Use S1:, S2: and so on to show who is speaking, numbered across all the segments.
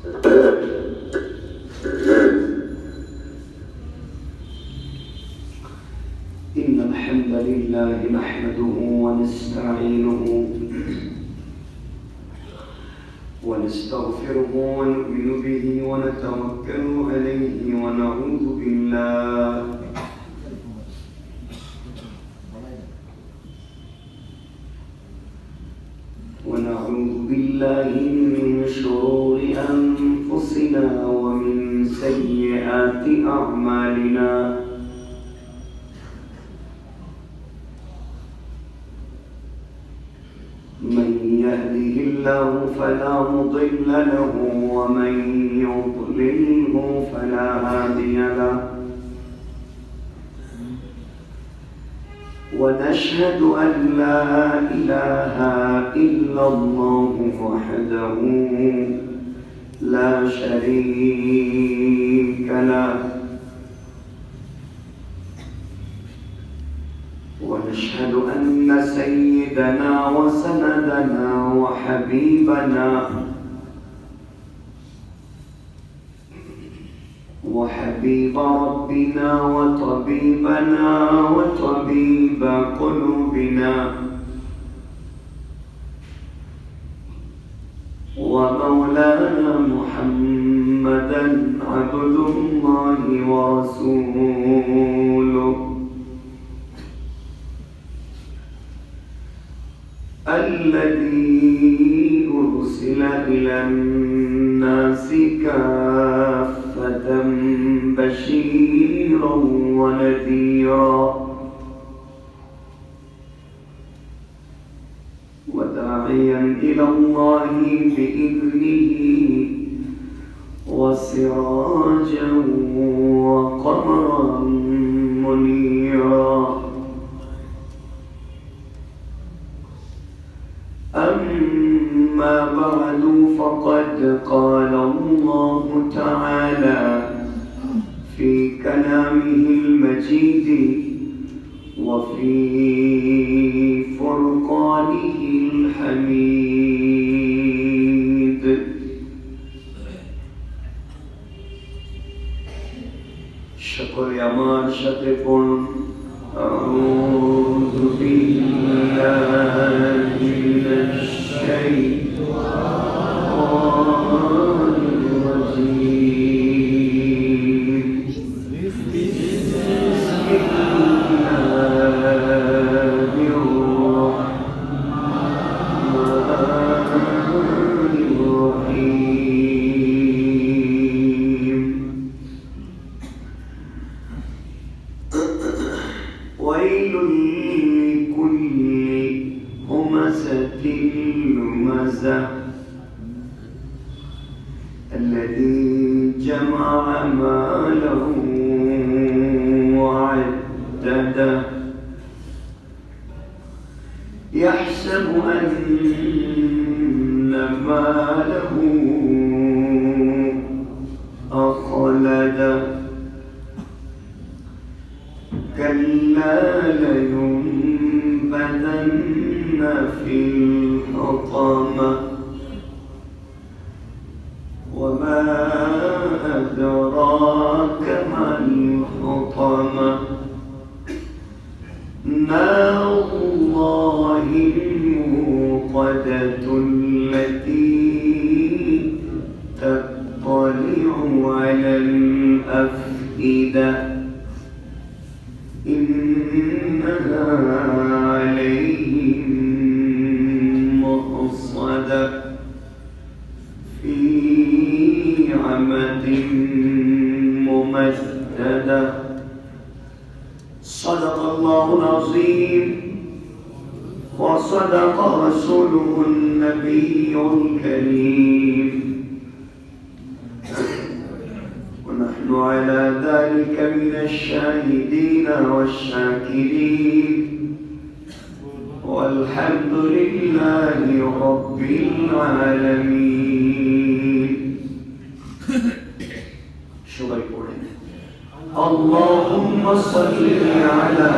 S1: إن الحمد لله نحمده ونستعينه ونستغفره ونؤمن به ونتوكل عليه ونعوذ بالله من شرور أنفسنا ومن سيئات أعمالنا. من يهده الله فلا مضل له ومن يضلله فلا هادي له. ونشهد أن لا إله إلا الله وحده لا شريك له. ونشهد أن سيدنا وسندنا وحبيب ربنا وطبيبنا وطبيب قلوبنا ومولانا محمدا عبد الله ورسوله الذي أرسل إلى الناس كافة بشيرا ونذيرا وداعيا إلى الله بإذنه وسراجا وقمرا منيرا. أما بعد فقد قال الله تعالى في كلامه المجيد وفي فرقانه الحميد. شكر يمان شكر أعوذ بالله من الشيطان الرجيم. بسم الله الرحمن الرحيم. ويل لكل همزة لمزة الذي جمع ماله وعدده يحسب أن ماله أخلده كلا لينبذن في الحطمة وما أدراك ما الحطمة نار الله الموقدة التي تطلع على الأفئدة إنها عليهم مؤصدة في عمد ممددة. صدق الله العظيم وصدق رسوله النبي الكريم ونحن على ذلك من الشاهدين والشاكرين والحمد لله رب العالمين. شغل قولنا اللهم صل على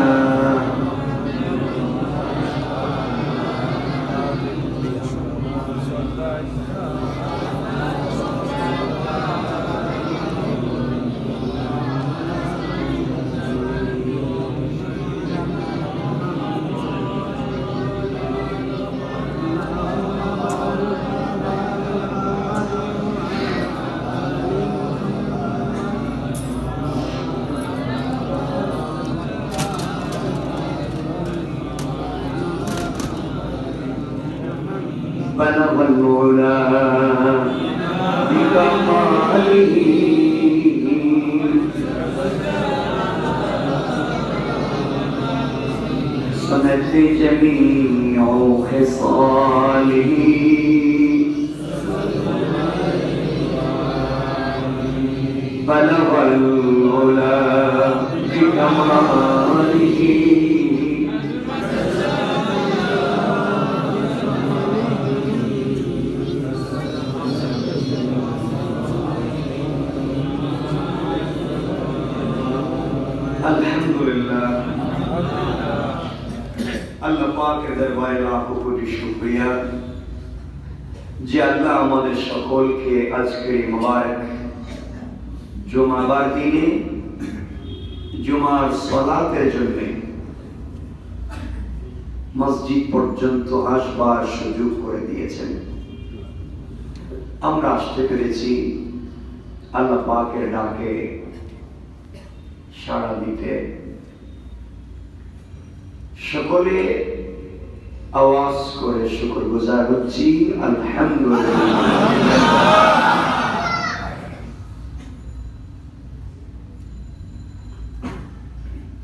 S1: العلا بكماله صنت جميع خصاله بلغ العلا بكماله আলহামদুলিল্লাহ। আল্লাহ পাকের দরবারে লাখো কোটি শুকরিয়া যে আল্লাহ আমাদের সকলকে আজকের এই মুবারক জুমাবার দিনে জুমার সালাতের জন্য মসজিদ পর্যন্ত আসবার সুযোগ করে দিয়েছেন। আমরা আসতে পেরেছি আল্লাহ পাকের ডাকে সাড়া দিতে। সকলে আওয়াজ করে শুকরগুজার হচ্ছি আলহামদুলিল্লাহ।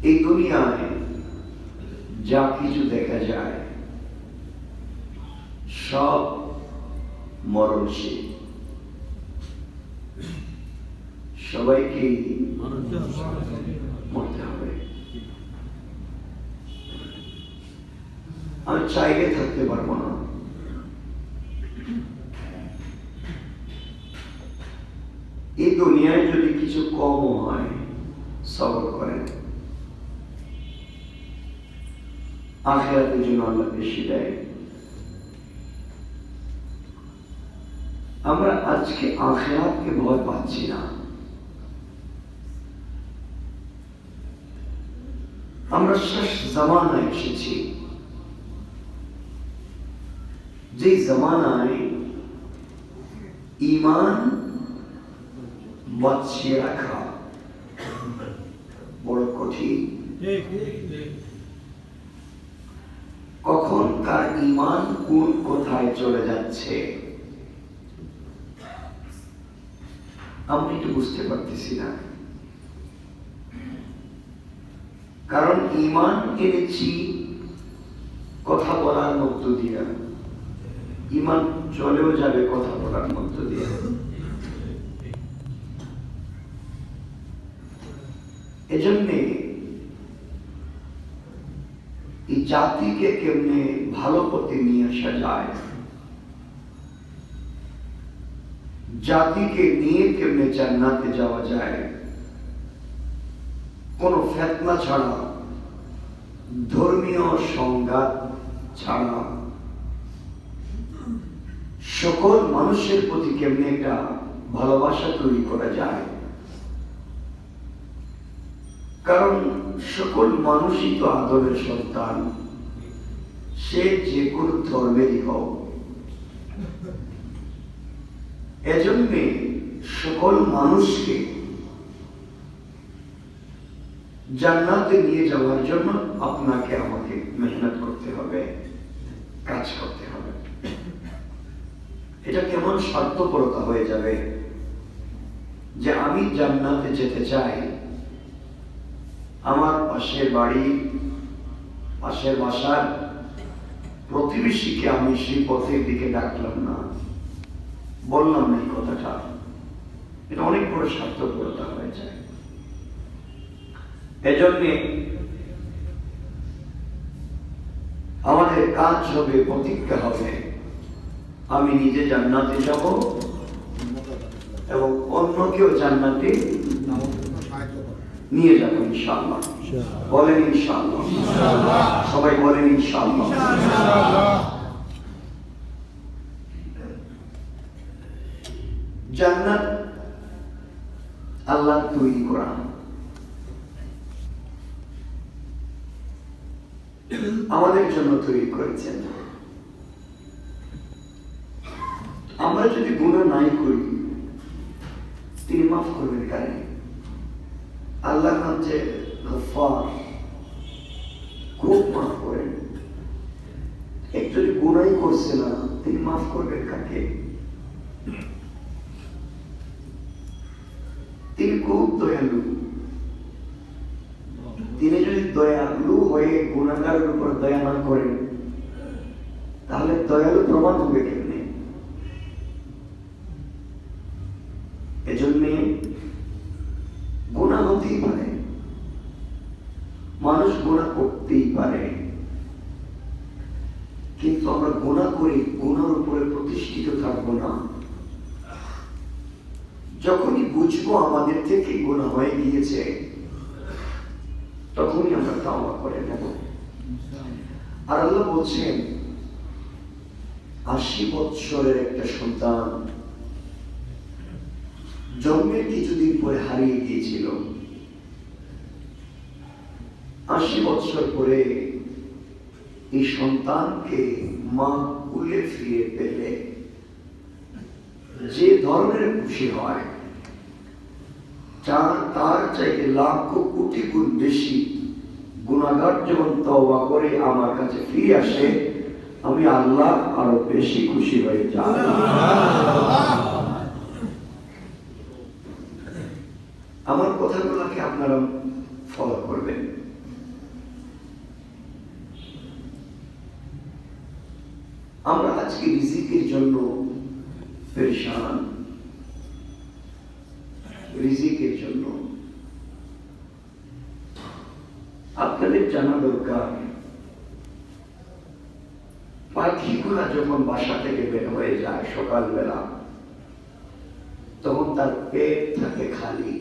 S1: এই দুনিয়ায় যা কিছু দেখা যায় সব মরণশীল, সবাইকে মরতে হবে। আমি চাইলে থাকতে পারবো না, এই দুনিয়ায় যদি কিছু কম হয় সবর করেন, আখিরাতের জন্য আল্লাহ বেশি দেয়। আমরা আজকে আখিরাতকে ভয় পাচ্ছি না, আমরা শেষ জামানায় এসেছি, যে জামানায় ঈমান বাঁচিয়ে রাখা বড় কঠিন। কখন কার ঈমান কোন কোথায় চলে যাচ্ছে আমি একটু বুঝতে পারতেছি না। কারণ ঈমান এনেছি কথা বলার মধ্য দিয়ে, ঈমান চলেও যাবে কথা বলার মধ্য দিয়ে। এজন্যে এই জাতিকে কেমনে ভালো পথে নিয়ে আসা যায়, জাতিকে নিয়ে কেমনে জান্নাতে যাওয়া যায়, কোন ফিতনা ছাড়া, ধর্মীয় সংঘাত ছাড়া, সকল মানুষের প্রতি কেমনে একটা ভালোবাসা তৈরি করা যায়। কারণ সকল মানুষই তো আদরের সন্তান, সে যে কোনো ধর্মেরই হোক। এজন্যে সকল মানুষকে জান্নাতে নিয়ে যাওয়ার জন্য আপনাকে আমাকে মেহনত করতে হবে, কাজ করতে হবে। এটা কেমন স্বার্থপরতা হয়ে যাবে যে আমি জান্নাতে যেতে চাই, আমার পাশের বাড়ি, পাশের বাসার প্রতিবেশীকে আমি সেই পথের দিকে ডাকলাম না, বললাম না এই কথাটা। এটা অনেক বড় স্বার্থপরতা হয়ে যায়। এজন্য আমাদের কাজ হবে, প্রতিজ্ঞা হবে, আমি নিজে জান্নাতে যাব এবং অন্যকেও জান্নাতে নিয়ে যাবো ইনশাআল্লাহ। বলেন ইনশাআল্লাহ, সবাই বলেন ইনশাআল্লাহ। জান্নাত আল্লাহ তৈরি করা, আমাদের জন্য তৈরি করেছেন। আমরা যদি গুনাহ নাই করি তিনি মাফ করবেন কেন? আল্লাহ নাম যে গফফার, খুব মাফ করেন। একটু গুনাহই করছে না, তিনি মাফ করবেন কাকে? তিনি খুব দয়ালু। তিনি যদি দয়ালু হয়ে গুনাহগারের উপর দয়া না করেন, তাহলে দয়ালু প্রমাণ হবে কেমনে? এজন্য গুনাহ হতেই পারে, মানুষ গুনাহ করতেই পারে, কিন্তু আমরা গুনাহ করি, গুনার উপরে প্রতিষ্ঠিত থাকবো না। যখনই বুঝবো আমাদের থেকে গুনাহ হয়ে গিয়েছে, তখনই আমরা তাওবা করে নেব। আর আল্লাহ বলছেন 80 বৎসরের একটা সন্তান জন্মের কিছুদিন পরে হারিয়ে গিয়েছিল। 80 বৎসর পরে এই সন্তানকে মা কুলে ফিরে পেলে যে ধরনের খুশি হয়, তার চাইতে লাখ কোটি গুণ বেশি গুনাহগার যখন তওবা করে আমার কাছে ফিরে আসে, আমি আল্লাহ আরো বেশি খুশি হয়ে যাই। আমার কথাগুলোকে আপনারা ফলো করবেন। আমরা আজকে রিজিকের জন্য পেরেশান, রিজিকের জন্য। আপনাদের জানা দরকার, পাখিগুলা যখন বাসা থেকে বের হয়ে যায় সকালবেলা, তখন তার পেট থাকে খালি।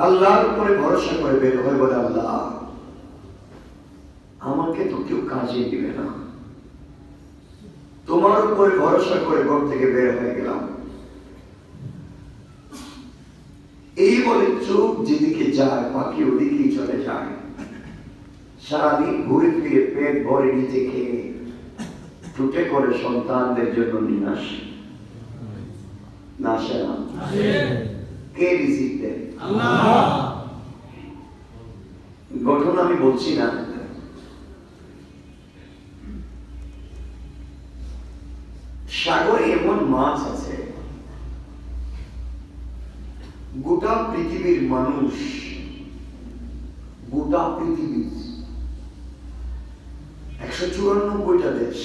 S1: আল্লাহর উপরে ভরসা করে বের হয়, বলে আল্লাহ আমাকে তো কেউ কাজে দিবে না, তোমার উপরে ভরসা করে ঘর থেকে বের হয়ে গেলাম। এই বলে চোখ যেদিকে যায় পাখি ওদিকেই চলে যায়। সারাদিন ঘুরে ফিরে পেট ভরে নিচে খেয়ে টুটে করে সন্তানদের জন্য নিয়ে আসে না, আসে না? কে রিজিক দেয়? গঠন আমি বলছি না। সাগরে এমন মাছ আছে, গোটা পৃথিবীর মানুষ, গোটা পৃথিবীর 194টা দেশ,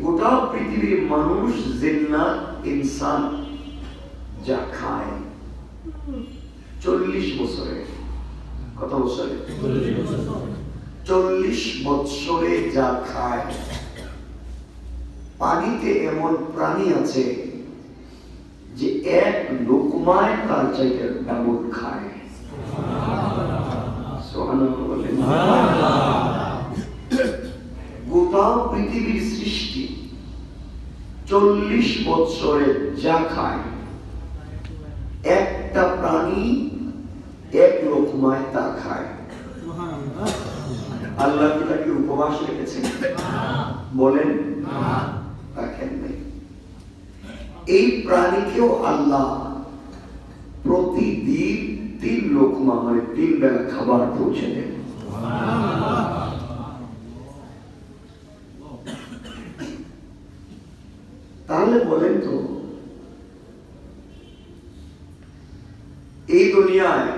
S1: গোটা পৃথিবীর মানুষ জিন্নাত ইনসান যা খায় 40 বছরে। কত বছরে? 40 বছরে যা খায়। পানিতে এমন প্রাণী আছে যে এক লোকমায় তার চাইতে ডাবল খায়। গোটা পৃথিবীর সৃষ্টি 40 বছরে যা খায়, একটা প্রাণী এক লোকমায় তা খায়। আল্লাহ কি তাকে উপবাস রেখেছেন? বলেন রাখেন নাই। এই প্রাণীকেও আল্লাহ প্রতিদিন 3 লোকমা, মানে 3 বেলা খাবার পৌঁছে দেন। তাহলে বলেন তো, এই দুনিয়ায়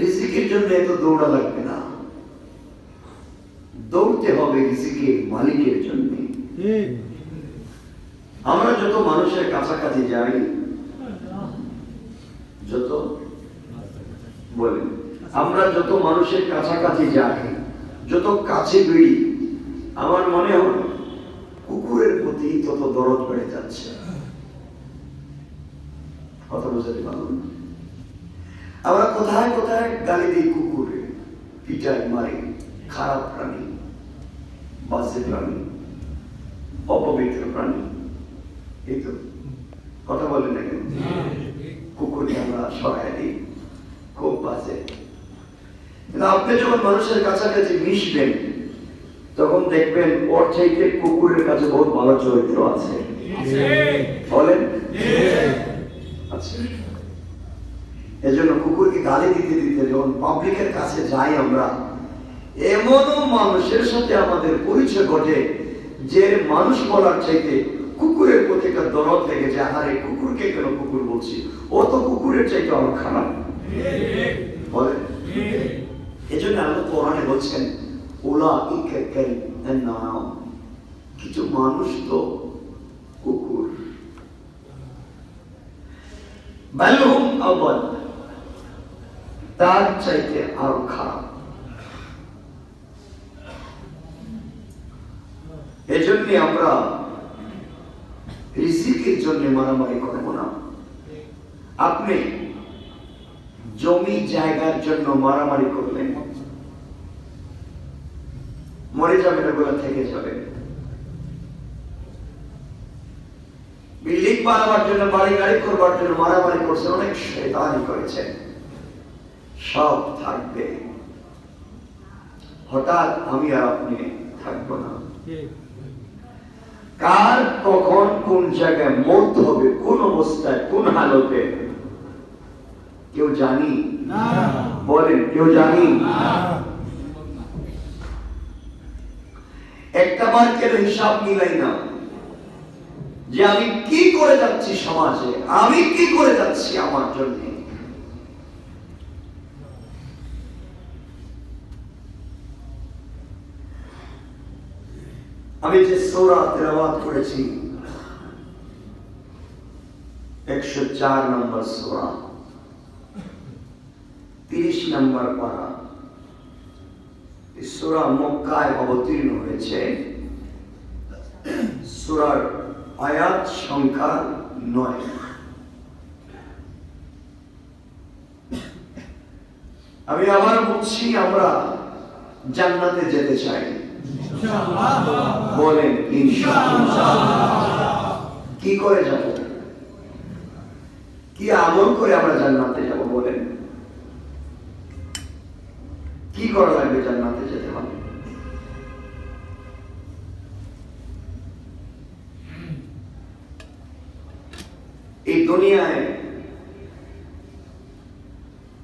S1: রিজিকের জন্য এত দৌড়া লাগবে না, দৌড়তে হবে রিজিকের মালিকের জন্য। আমরা যত মানুষের কাছাকাছি যাই, যত বলেন, আমরা যত মানুষের কাছাকাছি যাই, যত কাছে বেড়ি, আমার মনে হয় কুকুরের প্রতি তত দরদ বেড়ে যাচ্ছে। কথা বুঝতে পারলাম? আমরা কোথায় কোথায় গালি দিই কুকুরে, পিটাই মারি, খারাপ প্রাণী, বাজে প্রাণী, অপবিত্র প্রাণী। এই তো কথা বলেন না কেন? কুকুরকে আমরা সরাই দিই, খুব বাজে। আপনি যখন মানুষের কাছাকাছি মিশবেন, তখন দেখবেন ওর চাইতে কুকুরের কাছে বহুত ভালো চরিত্র আছে। বলেন? আচ্ছা, এজন্য কুকুরকে গালি দিতে দিতে যখন পাবলিকের কাছে যাই আমরা, এমনও মানুষের সাথে আমাদের পরিচয় ঘটে যে মানুষ বলার চাইতে কুকুরের প্রতি একটা দরদ লেগেছে। আরে কুকুরকে কেন কুকুর বলছি, ও তো কুকুরের চাইতে আরো খারাপ বলে। এজন্য আল্লাহ কোরআনে বলছেন উলাইকা নাম, কিছু মানুষ তো কুকুর, বালহুম আবাদ, তার চাইতে আরো খারাপ। এজন্য আমরা রিজিকের জন্য মারামারি করব না। আপনি জমি জায়গার জন্য মারামারি করলেন, মরে যাবেন, ওগুলো থেকে যাবে। বিল্ডিং বানাবার জন্য, বাড়ি গাড়ি করবার জন্য মারামারি করছে, অনেক শয়তানি করেছেন, সব থাকবে। হঠাৎ আমি আর আপনি থাকবো না। কার কখন কোন জায়গায় মরতে হবে, কোন অবস্থায়, কোন হালতে কেউ জানি না। বলেন, কেউ জানি না। একটা বার কেন হিসাব মিলাই না যে আমি কি করে যাচ্ছি সমাজে, আমি কি করে যাচ্ছি আমার জন্য। আমি যে সূরা তেলাওয়াত করেছি 104 নম্বর সূরা, 30 নম্বর পারা, এই সূরা মক্কায় অবতীর্ণ হয়েছে। সূরার আয়াত সংখ্যা 9। আমি আবার বলছি, আমরা জান্নাতে যেতে চাই, বলেন ইনশাআল্লাহ। কি করে যাব, কি আমল করে আমরা জান্নাতে যাব, বলেন কি করা লাগবে জান্নাতে যেতে হবে? এই দুনিয়ায়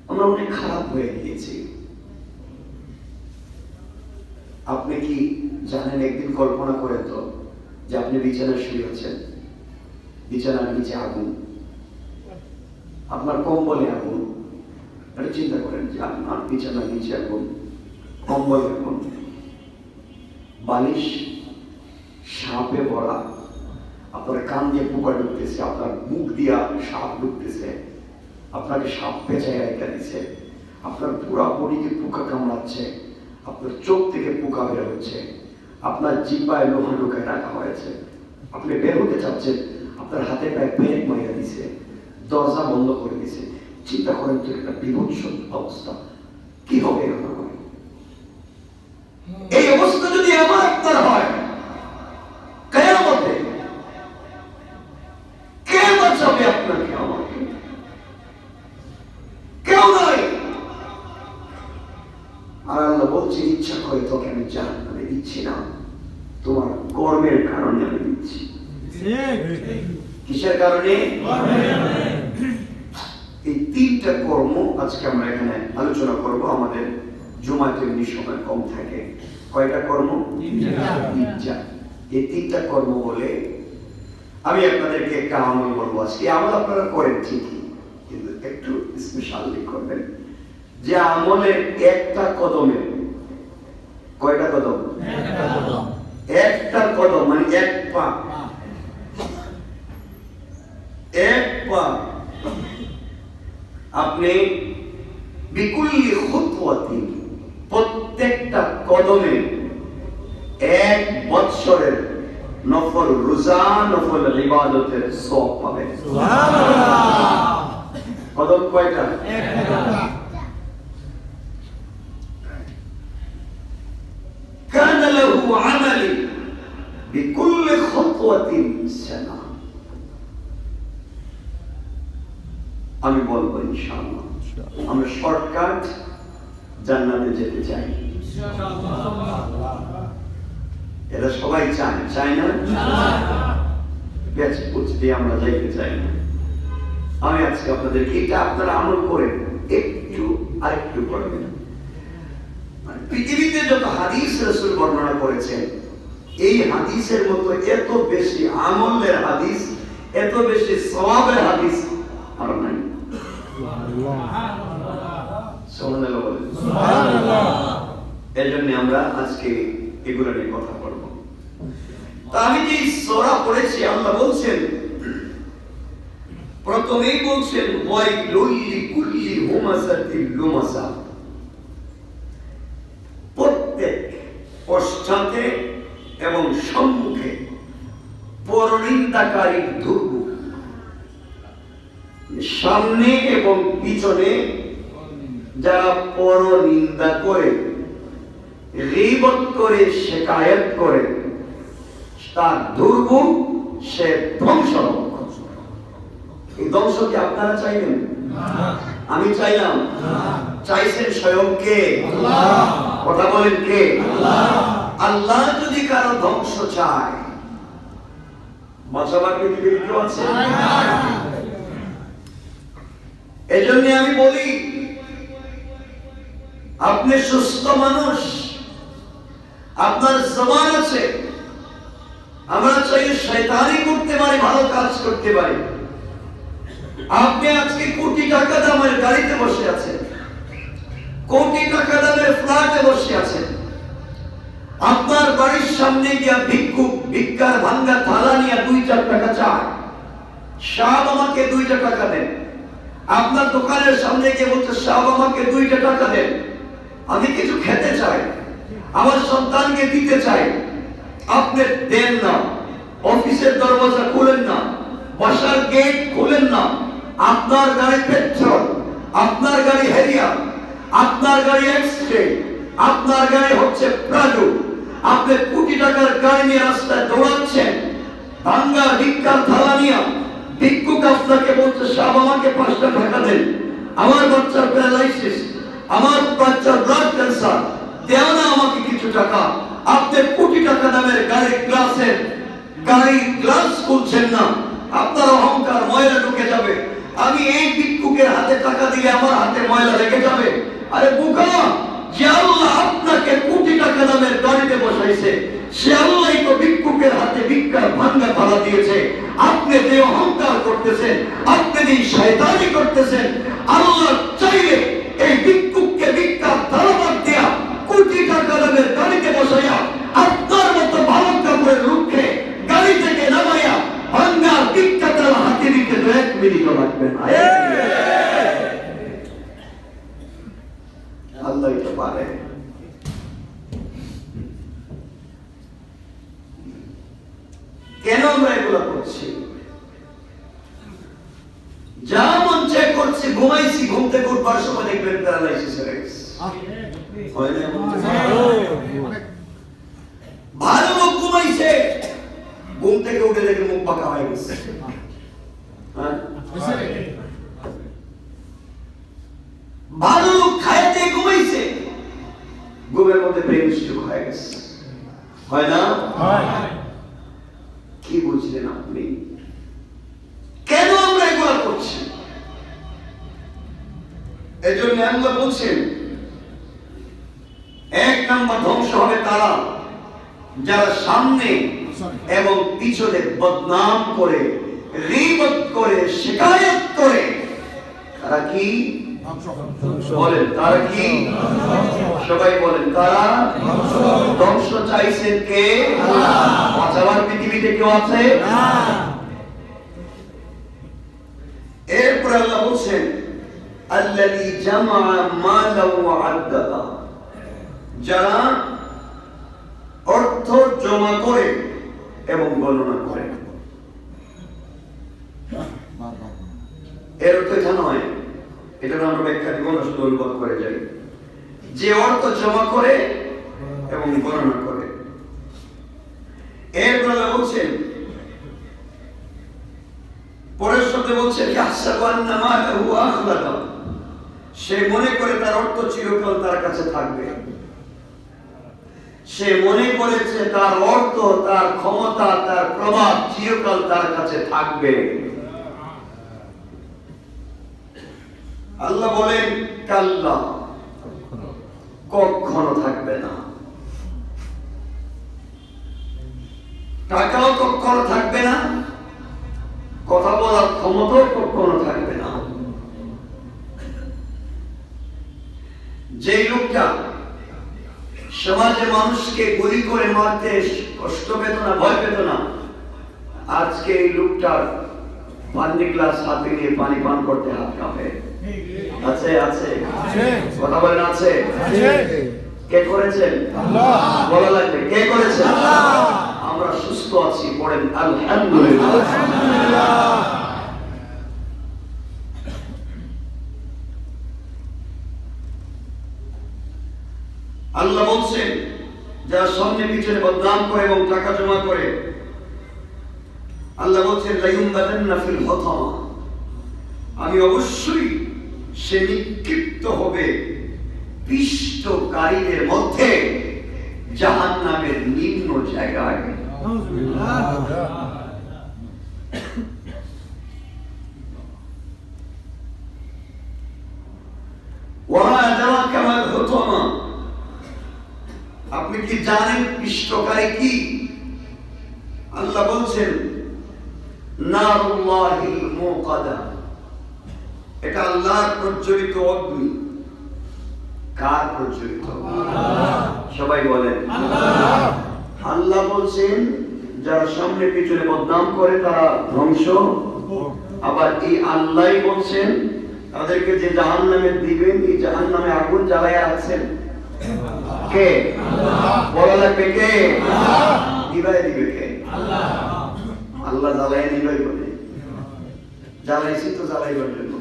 S1: আমরা অনেক খারাপ হয়ে গিয়েছি। আপনি কি জানেন, একদিন কল্পনা করে তো যে আপনি বিছানায় শুয়ে আছেন, বিছানার নিচে আগুন, আপনার কম্বলে আগুন। এটা চিন্তা করেন যে আপনার বিছানার নিচে আগুন, কম্বল আগুন, বালিশ সাপে ভরা, আপনার কান দিয়ে পোকা ঢুকতেছে, আপনার মুখ দিয়া সাপ ঢুকতেছে, আপনাকে সাপ পেঁচায় রেখে দিচ্ছে, আপনার পুরা বডিকে পোকা কামড়াচ্ছে, আপনার চোখ থেকে পোকা বের হচ্ছে, আপনার জিহ্বায় লোহা ঢুকায় রাখা হয়েছে, আপনি বের হতে চাচ্ছেন, আপনার হাতে পায়ে ব্রেক মাইরা দিছে, দরজা বন্ধ করে দিছে। চিন্তা করেন তো, একটা বিভৎস অবস্থা কি হবে? এই অবস্থা যদি আমার আপনার হয়, কিয়ামতে কে বাঁচাবে আপনাকে আমাকে? কেউ নাই। আর আল্লাহ বলছে, ইচ্ছা করে তোকে আমি জাহান্নামে দিচ্ছি না, তোমার কর্মের কারণে আমি দিচ্ছি। কিসের কারণে? এই 3টা কর্ম আজকে আমরা এখানে আলোচনা করব। আমাদের জুমাতে এমনি সময় কম থাকে। কয়টা কর্ম? 3টা। এই 3টা কর্ম বলে আমি আপনাদেরকে একটা আমল বলবো আজকে। আমল আপনারা করেন ঠিকই, কিন্তু একটু স্পেশালি করবেন। যে আমলের একটা কদমে, কয়টা কদম? একটা কদম মানে এক পা, এক পা। আপনি বিকুল্লি খুতওয়াতিন, প্রত্যেকটা কদমে 1 বৎসরের নফল রোজা, নফল ইবাদতের সওয়াব পাবেন। সুবহানাল্লাহ। কদম কয়টা? একটা। কানা লাহু আমালি বিকুল্লি খুতওয়াতিন সানা। আমি বলবো ইনশাআল্লাহ আমরা শর্টকাট জান্নাতে যেতে চাই। এটা সবাই চায়, চাই না? বেঁচে বুঝতে আমরা যাইতে চাই না। আমি আজকে আপনাদেরকে এটা আপনারা আমল করেন, একটু আরেকটু করবেন। পৃথিবীতে যত হাদিস রাসূল বর্ণনা করেছেন, এই হাদিসের মতো এত বেশি আমলের হাদিস, এত বেশি সওয়াবের হাদিস আর নাই। সুবহানাল্লাহ বলেন। এজন্য আমরা আজকে এগুলো নিয়ে কথা বলব। তা আমি যে সূরা পড়েছি, আল্লাহ বলছেন, প্রথমেই বলছেন ওয়াইলুল লিকুল্লি হুমাযাতিল লুমাযা, প্রত্যেক পশ্চাতে এবং সম্মুখে পরনিন্দাকারী দুর্ভোগ, সামনে এবং পিছনে যারা পরনিন্দা করে, গীবত করে, শিকায়ত করে, তার দুর্ভোগ সে ধ্বংস। এই ধ্বংস কি আপনারা চাইলেন? আমি চাইলাম? চাইছেন স্বয়ং কে? কথা বলেন কে? আল্লাহ যদি কারো ধ্বংস চায়, বাঁচাবার পৃথিবীর কেউ আছে? এজন্য আমি বলি, আপনি সুস্থ মানুষ, আপনার জবান আছে, আমরা চাইলে শয়তানি করতে পারি, ভালো কাজ করতে পারি। আপনি আজকে কোটি টাকা দামের গাড়িতে বসে আছেন, কোটি টাকা দামের ফ্ল্যাটে বসে আছেন, আপনার বাড়ির সামনে গিয়া ভিক্ষুক ভিক্ষার ভাঙ্গা থালা নিয়ে 2-4 টাকা চায়, সাহেব আমাকে 2টা টাকা দেন। আপনার দোকানের সামনে গিয়ে বলছে, সাহেব আমাকে 2টা টাকা দেন, আমি কিছু খেতে চাই, আমার সন্তানকে দিতে চাই। আপনি দেন না, অফিসের দরজা খুলেন না, বাসার গেট খুলেন না। আপনার গাড়ি পেট্রোল, আপনার গাড়ি হেরিয়া, আপনার গাড়ি এক্সট্রে, আপনার গাড়ি হচ্ছে প্রাজু, আপনি কোটি টাকার গাড়ি নিয়ে রাস্তায় দৌড়াচ্ছেন, ভাঙ্গা ভিক্ষার থালা নিয়ে। ভিক্ষুক আপনাকে বলছে, সাহেব আমাকে 5টা টাকা দেন, আমার বাচ্চার প্যারালাইসিস, আমার বাচ্চার ব্লাড ক্যান্সার, দেও না আমাকে কিছু টাকা। আপনি কোটি টাকা দামের গাড়ির গ্লাস খুলছেন না, আপনার অহংকার ময়লা ঢুকে যাবে। আমি এই ভিক্ষুকের হাতে টাকা দিলে আমার হাতে ময়লা লেগে যাবে। আরে বোকা, যে আল্লাহ আপনাকে কোটি টাকা দামের গাড়িতে বসাইছে, সে আল্লাহই তো ভিক্ষুকের হাতে ভিক্ষার ভাঙ্গা থালা দিয়েছে। আপনি যে অহংকার করতেছেন, আপনি যে শয়তানি করতেছেন, আল্লাহ চাইলে এই ভিক্ষুককে ভিক্ষার থালা বাদ দিয়া কোটি টাকা দামের গাড়িতে বসাইয়া আপনার মতো ভালো কাপড়ের রুখে গাড়ি থেকে নামাইয়া ভাঙ্গা ভিক্ষা থালা হাতে দিতে 1 মিনিটও লাগবে না। আল্লাহ তো পারে। কেন আমরা এগুলো করছি? যা মন চায় করছি, ঘুমাইছি, ঘুম থেকে উঠবার সময় দেখবেন প্যারালাইসিস হয়ে গেছে। ভালো লোক ঘুমাইছে, ঘুম থেকে উঠে দেখে মুখ পাকা হয়ে গেছে। ভালো লোক খাইতে ঘুমাইছে, ঘুমের মধ্যে ব্রেন স্ট্রোক হয়ে গেছে। হয় না? কি বুঝলেন আপনি? কেন আমরা এগুলো করছি? এজন্য আল্লাহ বলছেন, 1 নম্বর ধ্বংস হবে তারা যারা সামনে এবং পিছনে বদনাম করে, গীবত করে, শিকায়ত করে। তারা কি বলেন? তারা কি? সবাই বলেন, তারা ধ্বংস চাইছেন কে? বাঁচাবার পৃথিবীতে কেউ আছে? এরপর আল্লাহ বলছেন, আল্লাযী জামা মালা ওয়া আদ্দাদা, যারা অর্থ জমা করে এবং গণনা করে। এর অর্থ এটা নয়, এটা আমরা ব্যাখ্যা দিব না, শুধু অনুবাদ করে যাই। যে অর্থ জমা করে এবং গণনা করে। এরপর আল্লাহ বলছেন, পরের শব্দে বলছেন, ইয়াহসাবু আন্না মালাহু আখলাদা, সে মনে করে তার অর্থ চিরকাল তার কাছে থাকবে। সে মনে করেছে তার অর্থ, তার ক্ষমতা, তার প্রভাব চিরকাল তার কাছে থাকবে। আল্লাহ বলেন কাল্লা, কখনো থাকবে না। টাকাও কখনো থাকবে না, কথা বলার ক্ষমতাও কখনো থাকবে না। যে লোকটা সমাজে মানুষকে গুলি করে মারতে কষ্ট পেত না, ভয় পেত না, আজকে এই লোকটার পানি গ্লাস হাতে নিয়ে পানি পান করতে হাত কাঁপে। আছে আছে কথা বলেন আছে। কে করেছেন? বলা লাগবে কে করেছেন? আমরা সুস্থ আছি, পড়েন আলহামদুলিল্লাহ। আল্লাহ বলছেন যারা সামনে পিছনে বদনাম করে এবং টাকা জমা করে, আল্লাহ বলছেন লায়ুমবাদান্না ফিল হুতামা, আমি অবশ্যই সে নিক্ষিপ্ত হবে পিষ্টকারীদের মধ্যে, জাহান্নামের নিম্ন জায়গায়। ওয়া আদরাকা মাল হুতামা, আপনি কি জানেন পিষ্টকারী কি? আল্লাহ বলছেন নারুল্লাহিল মুকাদা, এটা আল্লাহর প্রজ্বলিত অগ্নি। কার প্রজ্বলিত? সবাই বলেন আল্লাহ বলছেন যারা সামনে পিছনে বদনাম করে তারা ধ্বংস। আবার এই আল্লাহ বলছেন তাদেরকে যে জাহান্নামে দিবেন, এই জাহান্নামে আগুন জ্বালায়া রাখছেন কে? বলা লাগবে কে? দিবাই দিবে কে? আল্লাহ জ্বালাই দিবাই বলে, জ্বালাইছি তো জ্বালাইবার জন্য।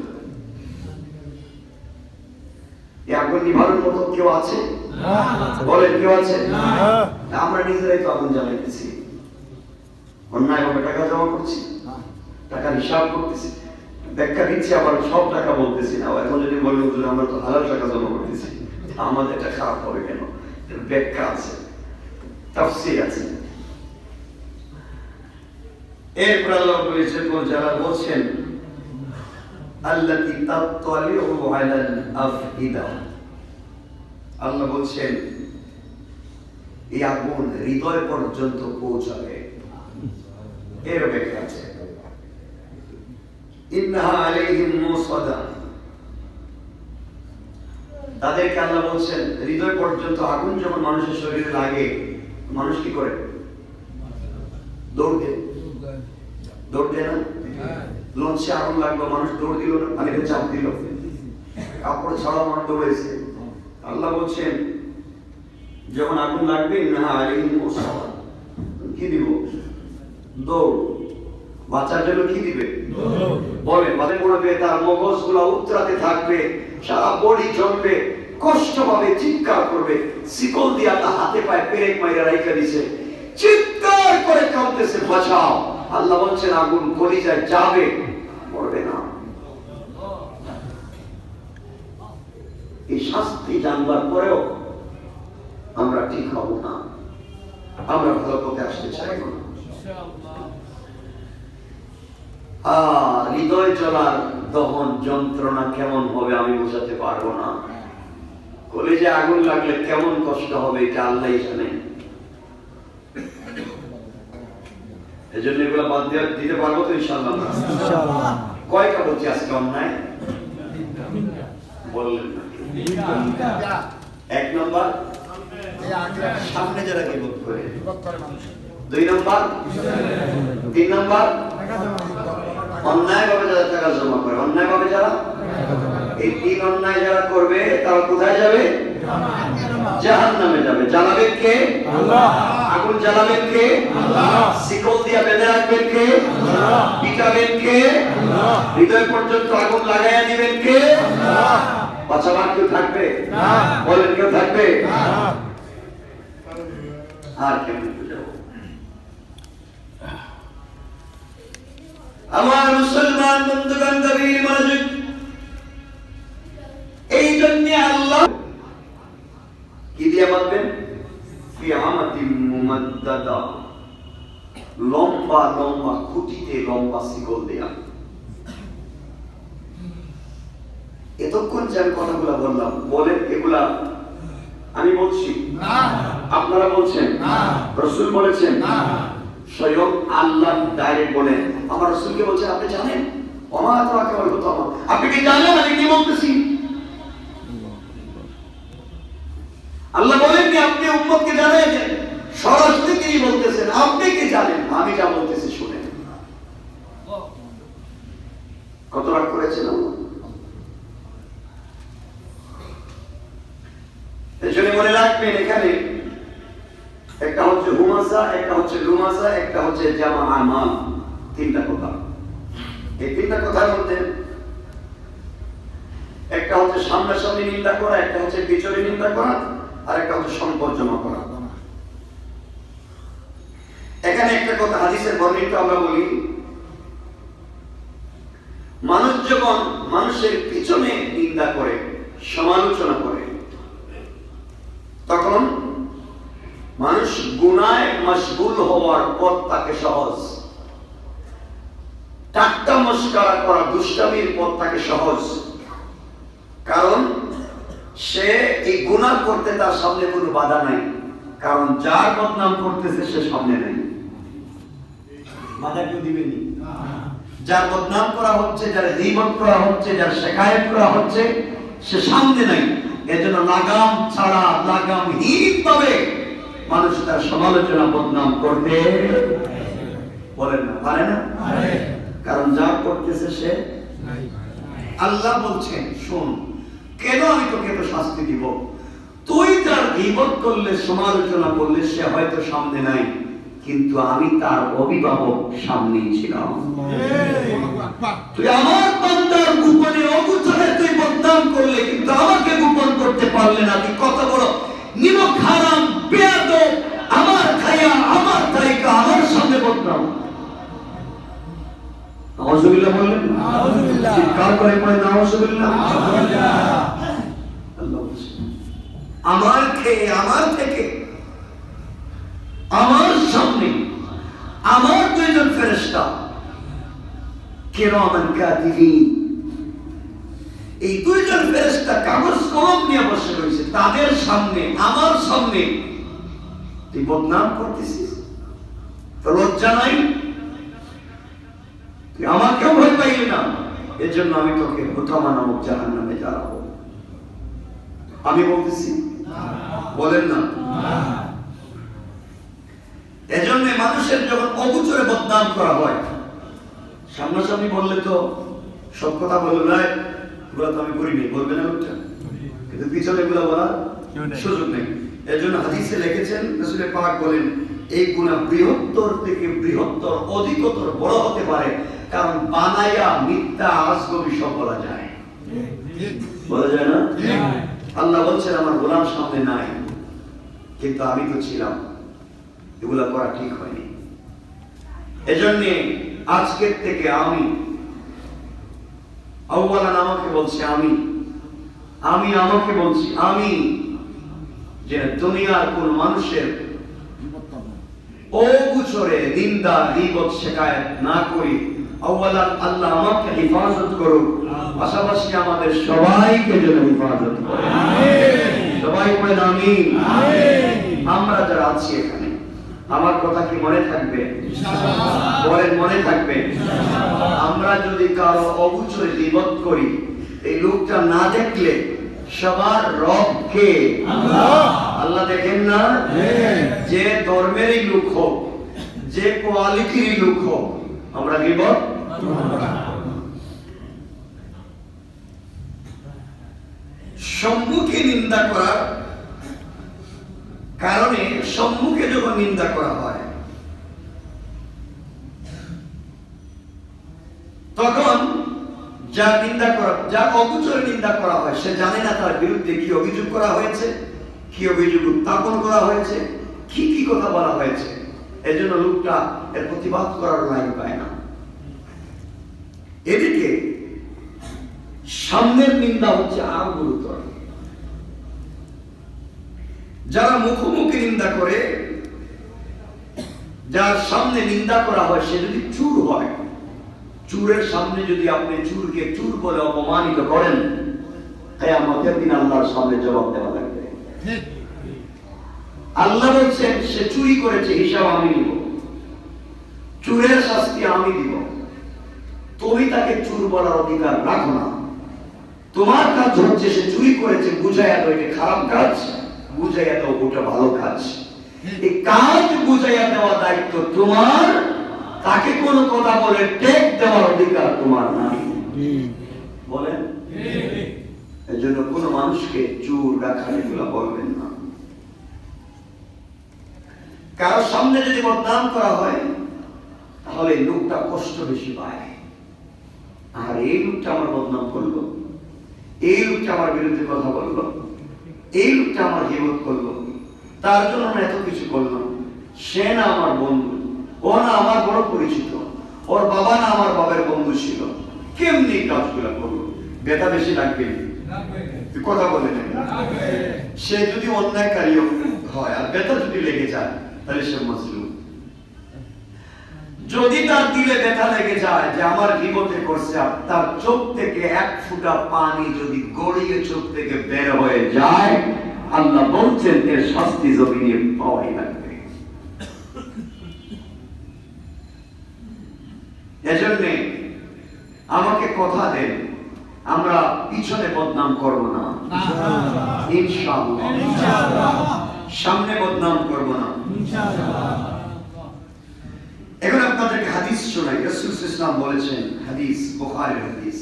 S1: এই আগুন নিভানোর মতো কেউ আছে? বলেন কেউ আছে? আমরা নিজেরাই তো আগুন জ্বালাইতেছি, অন্যায়ভাবে টাকা জমা করছি, টাকার হিসাব করতেছি, ব্যাখ্যা দিচ্ছি, আবার সব টাকা বলতেছি না। এখন যদি বলি আমরা তো হালাল টাকা জমা করতেছি, আমাদের এটা খারাপ হবে কেন? ব্যাখ্যা আছে, তাফসীর আছে। এরপর আল্লাহ বলেছেন যারা বলছেন আল্লাতী তাত্তালিউ আলাল আফইদা, আল্লাহ বলছেন এই আগুন হৃদয় পর্যন্ত পৌঁছাবে। এর ব্যাখ্যা আছে ইন্নাহা আলাইহিম মুসাদা, তাদেরকে আল্লাহ বলছেন হৃদয় পর্যন্ত আগুন যখন মানুষের শরীরে লাগে, মানুষ কি করে? দৌড় দেয়, দৌড় দেয় না? লঞ্চে আগুন লাগলো, মানুষ দৌড় দিল না, পানিতে চাপ দিল, কাপড় ছাড়াও মানুষ দৌড়েছে। আল্লাহ বলছেন যখন আগুন লাগবে ইন্নাহা আলাইহিম মুসাদা, কি দিব? দৌড়। বাচ্চার জন্য কি দিবে? বলেন বাদে পড়বে, তার মগজগুলো উত্তরাতে থাকবে, সারা বডি জ্বলবে, কষ্ট পাবে, চিৎকার করবে, শিকল দিয়া তার হাতে পায়ে পেরেক মাইরা রাইখা দিছে, চিৎকার করে কাঁদতেছে বাঁচাও। আল্লাহ বলছেন আগুন কলিজায় যাবে, মরবে না। এই শাস্তি জানবার পরেও আমরা ঠিক হব না, আমরা ভালো পথে আসতে চাইব না। হৃদয় জ্বলার দহন যন্ত্রণা কেমন হবে আমি বোঝাতে পারবো না। কলেজে আগুন লাগলে কেমন কষ্ট হবে এটা আল্লাহই জানেন। এজন্য এগুলো বাদ দিতে পারবো তো ইনশাআল্লাহ? কয়টা বলছি আজকে অন্যায় বললেন না? এক নম্বর সামনে যারা গিবত করে, দুই নম্বর, তিন নম্বর অন্যায় ভাবে যারা টাকা জমা করে, অন্যায় ভাবে যারা, এই তিন অন্যায় যারা করবে তারা কোথায় যাবে? জাহান্নামে যাবে। জ্বালাবেন কে? আল্লাহ। আগুন জ্বালাবেন কে? আল্লাহ। শিকল দিয়া বেঁধে রাখবেন কে? আল্লাহ। পিটাবেন কে? আল্লাহ। হৃদয় পর্যন্ত আগুন লাগাইয়া দিবেন কে? আল্লাহ। বাঁচাবার কেউ থাকবে না? বলেন কেউ থাকবে না? আর কেমন বুঝাবো? আমার মুসলমান বন্ধুগণ, গভীর মনোযোগ। এই জন্য আল্লাহ কি দিয়ে বাঁধবেন? ফিআমাতিন মুমাদ্দাদা, লম্বা লম্বা খুঁটিতে লম্বা শিকল দেয়া। এতক্ষণ যে আমি কথাগুলো বললাম, বলেন এগুলা আমি বলছি না, আপনারা বলছেন না, রাসূল বলেছেন না, স্বয়ং আল্লাহ ডাইরেক্ট বলেন। আমার রাসূলকে বলছেন আপনি জানেন, ওমা তাআলা বলতো আমার, আপনি কি জানেন আমি কি বলতেছি? আল্লাহ বলেন কি আপনি উম্মতকে জানাই দেন, সরাসরি তিনি বলতেছেন আপনি কি জানেন, আমি যা বলতেছি শুনেন। কত রাগ করেছেন আল্লাহ? এজন্য মনে রাখবেন এখানে একটা হচ্ছে হুমাসা, একটা হচ্ছে লুমাসা, একটা হচ্ছে জামা আমাল, তিনটা কথা। এই তিনটা কথার মধ্যে একটা হচ্ছে সামনাসামনি নিন্দা করা, একটা হচ্ছে পিছনে নিন্দা করা, আর একটা হচ্ছে সম্পদ জমা করা। এখানে একটা কথা হাদিসের বর্ণিত আমরা বলি, মানুষ যখন মানুষের পিছনে নিন্দা করে, সমালোচনা করে, তখন মানুষ গুনায় মশগুল হওয়ার পথ তাকে সহজ, ঠাট্টা মস্করা করা, দুষ্টামির পথ তাকে সহজ। কারণ সে এই গুনাহ করতে তার সামনে কোনো বাধা নাই, কারণ যার বদনাম করতেছে সে সামনে নাই, বাধা কেউ দিবেনি। যার বদনাম করা হচ্ছে, যার গীবত করা হচ্ছে, যার শিকায়ত করা হচ্ছে, সে সামনে নাই। এজন্য লাগাম ছাড়া লাগামহীন ভাবে মানুষ তার সমালোচনা বদনাম করতে বলেন না, পারে না, কারণ যা করতেছে সে। আল্লাহ বলছেন শোন, কেন আমি তোকে এত শাস্তি দিব? তুই তার গীবত করলে, সমালোচনা করলে, সে হয়তো সামনে নাই, কিন্তু আমি তার অভিভাবক সামনেই ছিলাম। তুই আমার বান্দার গোপনে অগোচরে তুই বদনাম করলে, কিন্তু আমাকে গোপন করতে পারলে না। তুই কত বড় নিমক হারাম বেয়াদব, আমার খায়া আমার তাইকা আমার সামনে বদনাম। নাউযুবিল্লাহ বললেন, নাউযুবিল্লাহ, চিৎকার করে পড়ে নাউযুবিল্লাহ। আল্লাহ বলেন আমার খেয়ে, আমার থেকে, আমার সামনে আমার দুইজন ফেরেশতা কিরামান কাতিবিন, এই দুইজন ফেরেশতা কাগজ কলম নিয়ে বসে রয়েছে, তাদের সামনে, আমার সামনে তুই বদনাম করতেছিস, তো লজ্জা নাই? তুই আমাকেও ভয় পাইলি না, এর জন্য আমি তোকে হুতামা নামক জাহান্নামে জ্বালাবো। আমি বলতেছি বলেন না? এজন্য মানুষের যখন অগোচরে বদনাম করা হয়, সামনাসামনি বললে তো সব কথা বলবে না, এগুলো তো আমি করিনি, বলবে না লোকটা, কিন্তু পিছনে এগুলো বলার সুযোগ নেই। এর জন্য হাদিসে লিখেছেন, রাসূল পাক বলেন এই গুনাহ বৃহত্তর থেকে বৃহত্তর, অধিকতর বড় হতে পারে, কারণ বানায়া মিথ্যা আজগবি সব বলা যায়, বলা যায় না? আল্লাহ বলছেন আমার গোলাম সামনে নাই, কিন্তু আমি তো ছিলাম, এগুলা করা ঠিক হয়নি। এজন্য আজকের থেকে আমি আউয়ালান আমাকে বলছি, আমি আমাকে বলছি, আমি যে দুনিয়ার কোন মানুষের অগোচরে নিন্দা, গীবত, শিকায়ত না করি। আউয়ালান আল্লাহ আমাকে হেফাজত করুন, পাশাপাশি আমাদের সবাইকে যেন হেফাজত করে। সবাই বলেন আমিন। আমরা যারা আছি এখানে, আমার কথা কি মনে থাকবে? বলেন মনে থাকবে। আমরা যদি কারো অগোচরে গীবত করি, এই লোকটা না দেখলে সবার রব কে? আল্লাহ দেখেন না? যে ধর্মেরই লোক হোক, যে কোয়ালিটির লোক হোক, আমরা গীবত সম্মুখে নিন্দা করার কারণে, সম্মুখে যখন নিন্দা করা হয় তখন যা নিন্দা করা, যা অগোচরে নিন্দা করা হয়, সে জানে না তার বিরুদ্ধে কি অভিযোগ করা হয়েছে, কি অভিযোগ উত্থাপন করা হয়েছে, কি কি কথা বলা হয়েছে। এজন্য লোকটা এর প্রতিবাদ করার লাইন পায় না। এদিকে সামনের নিন্দা হচ্ছে আরো গুরুতর। যারা মুখোমুখি নিন্দা করে, যার সামনে নিন্দা করা হয়, সে যদি চুর হয়, চুরের সামনে যদি আপনি চুরকে চুর বলে অপমানিত করেন, কিয়ামতের দিন আল্লাহর সামনে জবাব দেওয়া লাগবে। আল্লাহ বলছেন সে চুরি করেছে, হিসাব আমি নিব, চুরের শাস্তি আমি দিব। তুমি তাকে চুর বলার অধিকার রাখো না। তোমার কাজ হচ্ছে সে চুরি করেছে, বুঝাইয়া দাও এটা খারাপ কাজ, বুঝাইয়া দাও ওটা ভালো কাজ। এই কাজ বুঝাইয়া দেওয়া দায়িত্ব তোমার, তাকে কোনো কথা বলে টেক দেওয়ার অধিকার তোমার নাই। বলেন? এই জন্য কোনো মানুষকে চুর রাখা এগুলো বলবেন না। কারোর সামনে যদি বদনাম করা হয় তাহলে লোকটা কষ্ট বেশি পায়। আর এই লোকটা আমার বদনাম করলো, এই লোকটা আমার বিরুদ্ধে কথা বললো, এই লোকটা আমার গীবত করলো, তার জন্য আমি এত কিছু করলাম, সে না আমার বন্ধু, ও না আমার বড় পরিচিত, ওর বাবা না আমার বাবার বন্ধু ছিল, কেমনি কাজগুলো করলো? ব্যথা বেশি লাগবে? কথা বলে নেই। সে যদি অন্যায়কারী হয় আর ব্যথা যদি লেগে যায় তাহলে সে মাজলুম। যদি তার দিলে ব্যথা লেগে যায় যে আমার গীবতে করছে, আর তার চোখ থেকে এক ফোঁটা পানি যদি গড়িয়ে চোখ থেকে বের হয়ে যায়, আল্লাহ বলছেন এর শাস্তি জমিনে পাওয়াই লাগবে। এজন্য আমাকে কথা দেন, আমরা পিছনে বদনাম করব না ইনশাআল্লাহ, সামনে বদনাম করব না ইনশাআল্লাহ। এখন আপনাদেরকে হাদিস শোনাই। রাসূল সাল্লাল্লাহু আলাইহি ওয়াসাল্লাম বলেছেন, হাদিস বুখারীর হাদিস,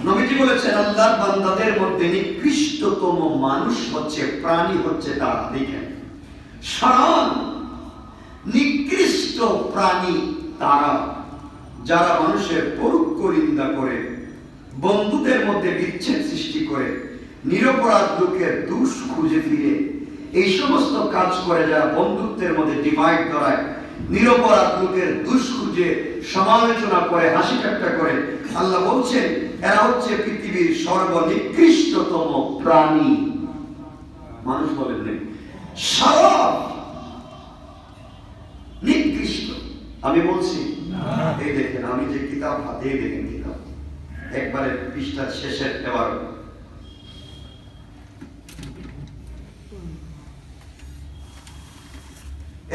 S1: নবীজি বলেছেন আল্লাহর বান্দাদের মধ্যে নিকৃষ্টতম মানুষ হচ্ছে, প্রাণী হচ্ছে তারা, দেখেন সাধারণ নিকৃষ্ট প্রাণী তারা যারা মানুষের পরোক্ষ নিন্দা করে, বন্ধুদের মধ্যে বিচ্ছেদ সৃষ্টি করে, নিরপরাধ লোকের দোষ খুঁজে ফিরে এই সমস্ত কাজ করে, যারা বন্ধুত্বের মধ্যে ডিভাইড করায়, নিরপরাধ লোকের দোষ খুঁজে সমালোচনা করে, হাসি ঠাট্টা করে। আল্লাহ বলছেন এরা হচ্ছে পৃথিবীর সর্বনিকৃষ্টতম প্রাণী। মানুষ বলেন নেই, সর্ব নিকৃষ্ট। আমি বলছি এই দেখেন, আমি যে কিতাব হাতে দেখেন, কিতাব একবারে পৃষ্ঠার শেষের, এবার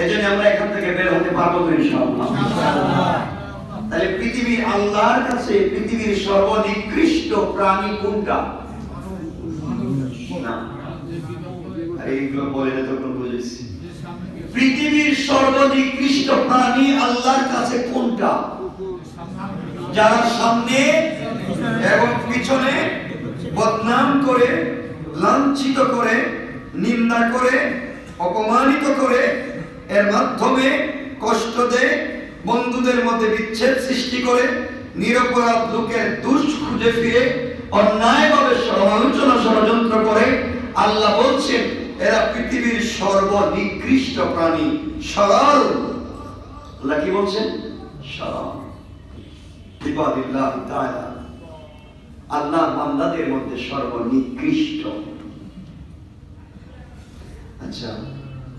S1: এজন্য আমরা এখান থেকে বের হতে পারবো তো ইনশাআল্লাহ। তাহলে পৃথিবীর আল্লাহর কাছে পৃথিবীর সর্বনিকৃষ্ট প্রাণী কোনটা? এইগুলো বলে না তখন বুঝেছি। পৃথিবীর সর্বনিকৃষ্ট প্রাণী আল্লাহর কাছে কোনটা? যারা সামনে এবং পিছনে বদনাম করে, লাঞ্ছিত করে, নিন্দা করে, অপমানিত করে, এর মাধ্যমে কষ্ট দেয়, বন্ধুদের মধ্যে বিচ্ছেদ সৃষ্টি করে, নিরপরাধ লোকের দোষ খুঁজে ফিরে অন্যায়ভাবে সমালোচনা ষড়যন্ত্র করে। আল্লাহ বলছেন এরা পৃথিবীর সর্বনিকৃষ্ট প্রাণী, সরল। আল্লাহ কি বলছেন? সরল। ইবাদিল্লাহ তাআলা আল্লাহর বান্দাদের মধ্যে সর্বনিকৃষ্ট। আচ্ছা,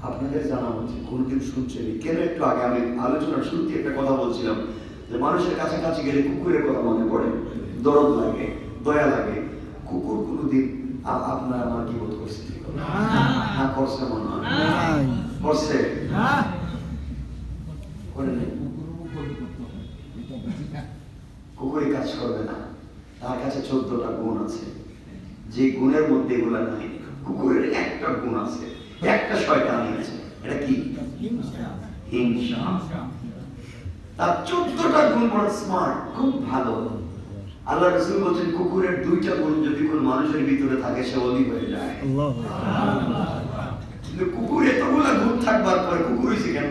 S1: আপনাদের জানা হচ্ছে কোনদিন শুনছেন কেন? একটু আগে আমি আলোচনার শুরুতে একটা কথা বলছিলাম যে মানুষের কাছাকাছি গেলে কুকুরের কথা মনে পড়ে, দরদ লাগে, দয়া লাগে। কুকুর কোনদিন আপনার আমার কি বোধ করছে? না করছে, মনে হয় করছে, কুকুরই কাজ করবে না। তার কাছে 14টা গুণ আছে, যে গুণের মধ্যে এগুলা নাই। কুকুরের একটা গুণ আছে, একটা শয়তানি আছে, এটা কি? হিংসা। তার 14টা গুণ বড় স্মার্ট, খুব ভালো। আল্লাহ রাসূল বলেন কুকুরের 2টা গুণ যদি কোন মানুষের ভিতরে থাকে সে অলি হয়ে যায়। কিন্তু কুকুর এতগুলা গুণ থাকবার পরে কুকুর হইছে কেন?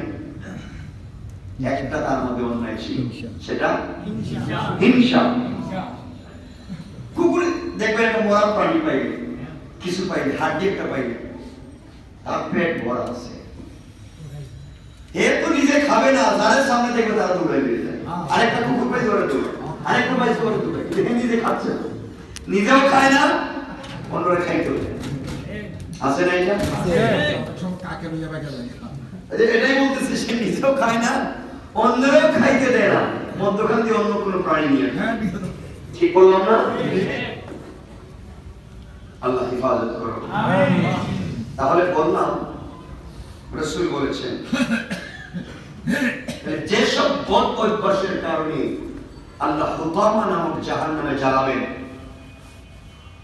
S1: একটা তার মধ্যে অন্যায় ছিল, সেটা হিংসা। কুকুর দেখবেন একটা মরা প্রাণী পাইবে, কিছু পাইবে, হাড্ডি একটা পাইবে, তার পেট ভরা আছে, এ তো নিজে খাবে না, যারা সামনে দেখবে তারা দৌড়াই বেরিয়ে যায়। আরেকটা কুকুর পাইছে ওরা দৌড়ায়, আরেকটা পাইছে ওরা দৌড়ায়, নিজে খাচ্ছে, নিজেও খায় না, অন্যরা খাইতে হবে। আছে না এটা? এটাই বলতেছে, সে নিজেও খায় না, অন্যরাও খাইতে দেয় না, মধ্যখান দিয়ে অন্য কোনো প্রাণী নিয়ে। ঠিক বললাম না? আল্লাহ হেফাজত করো। তাহলে বললাম রাসূল বলেছেন যেসব বদ অভ্যাসের কারণে আল্লাহ হুতামা নামক জাহান্নামে জ্বালাবেন,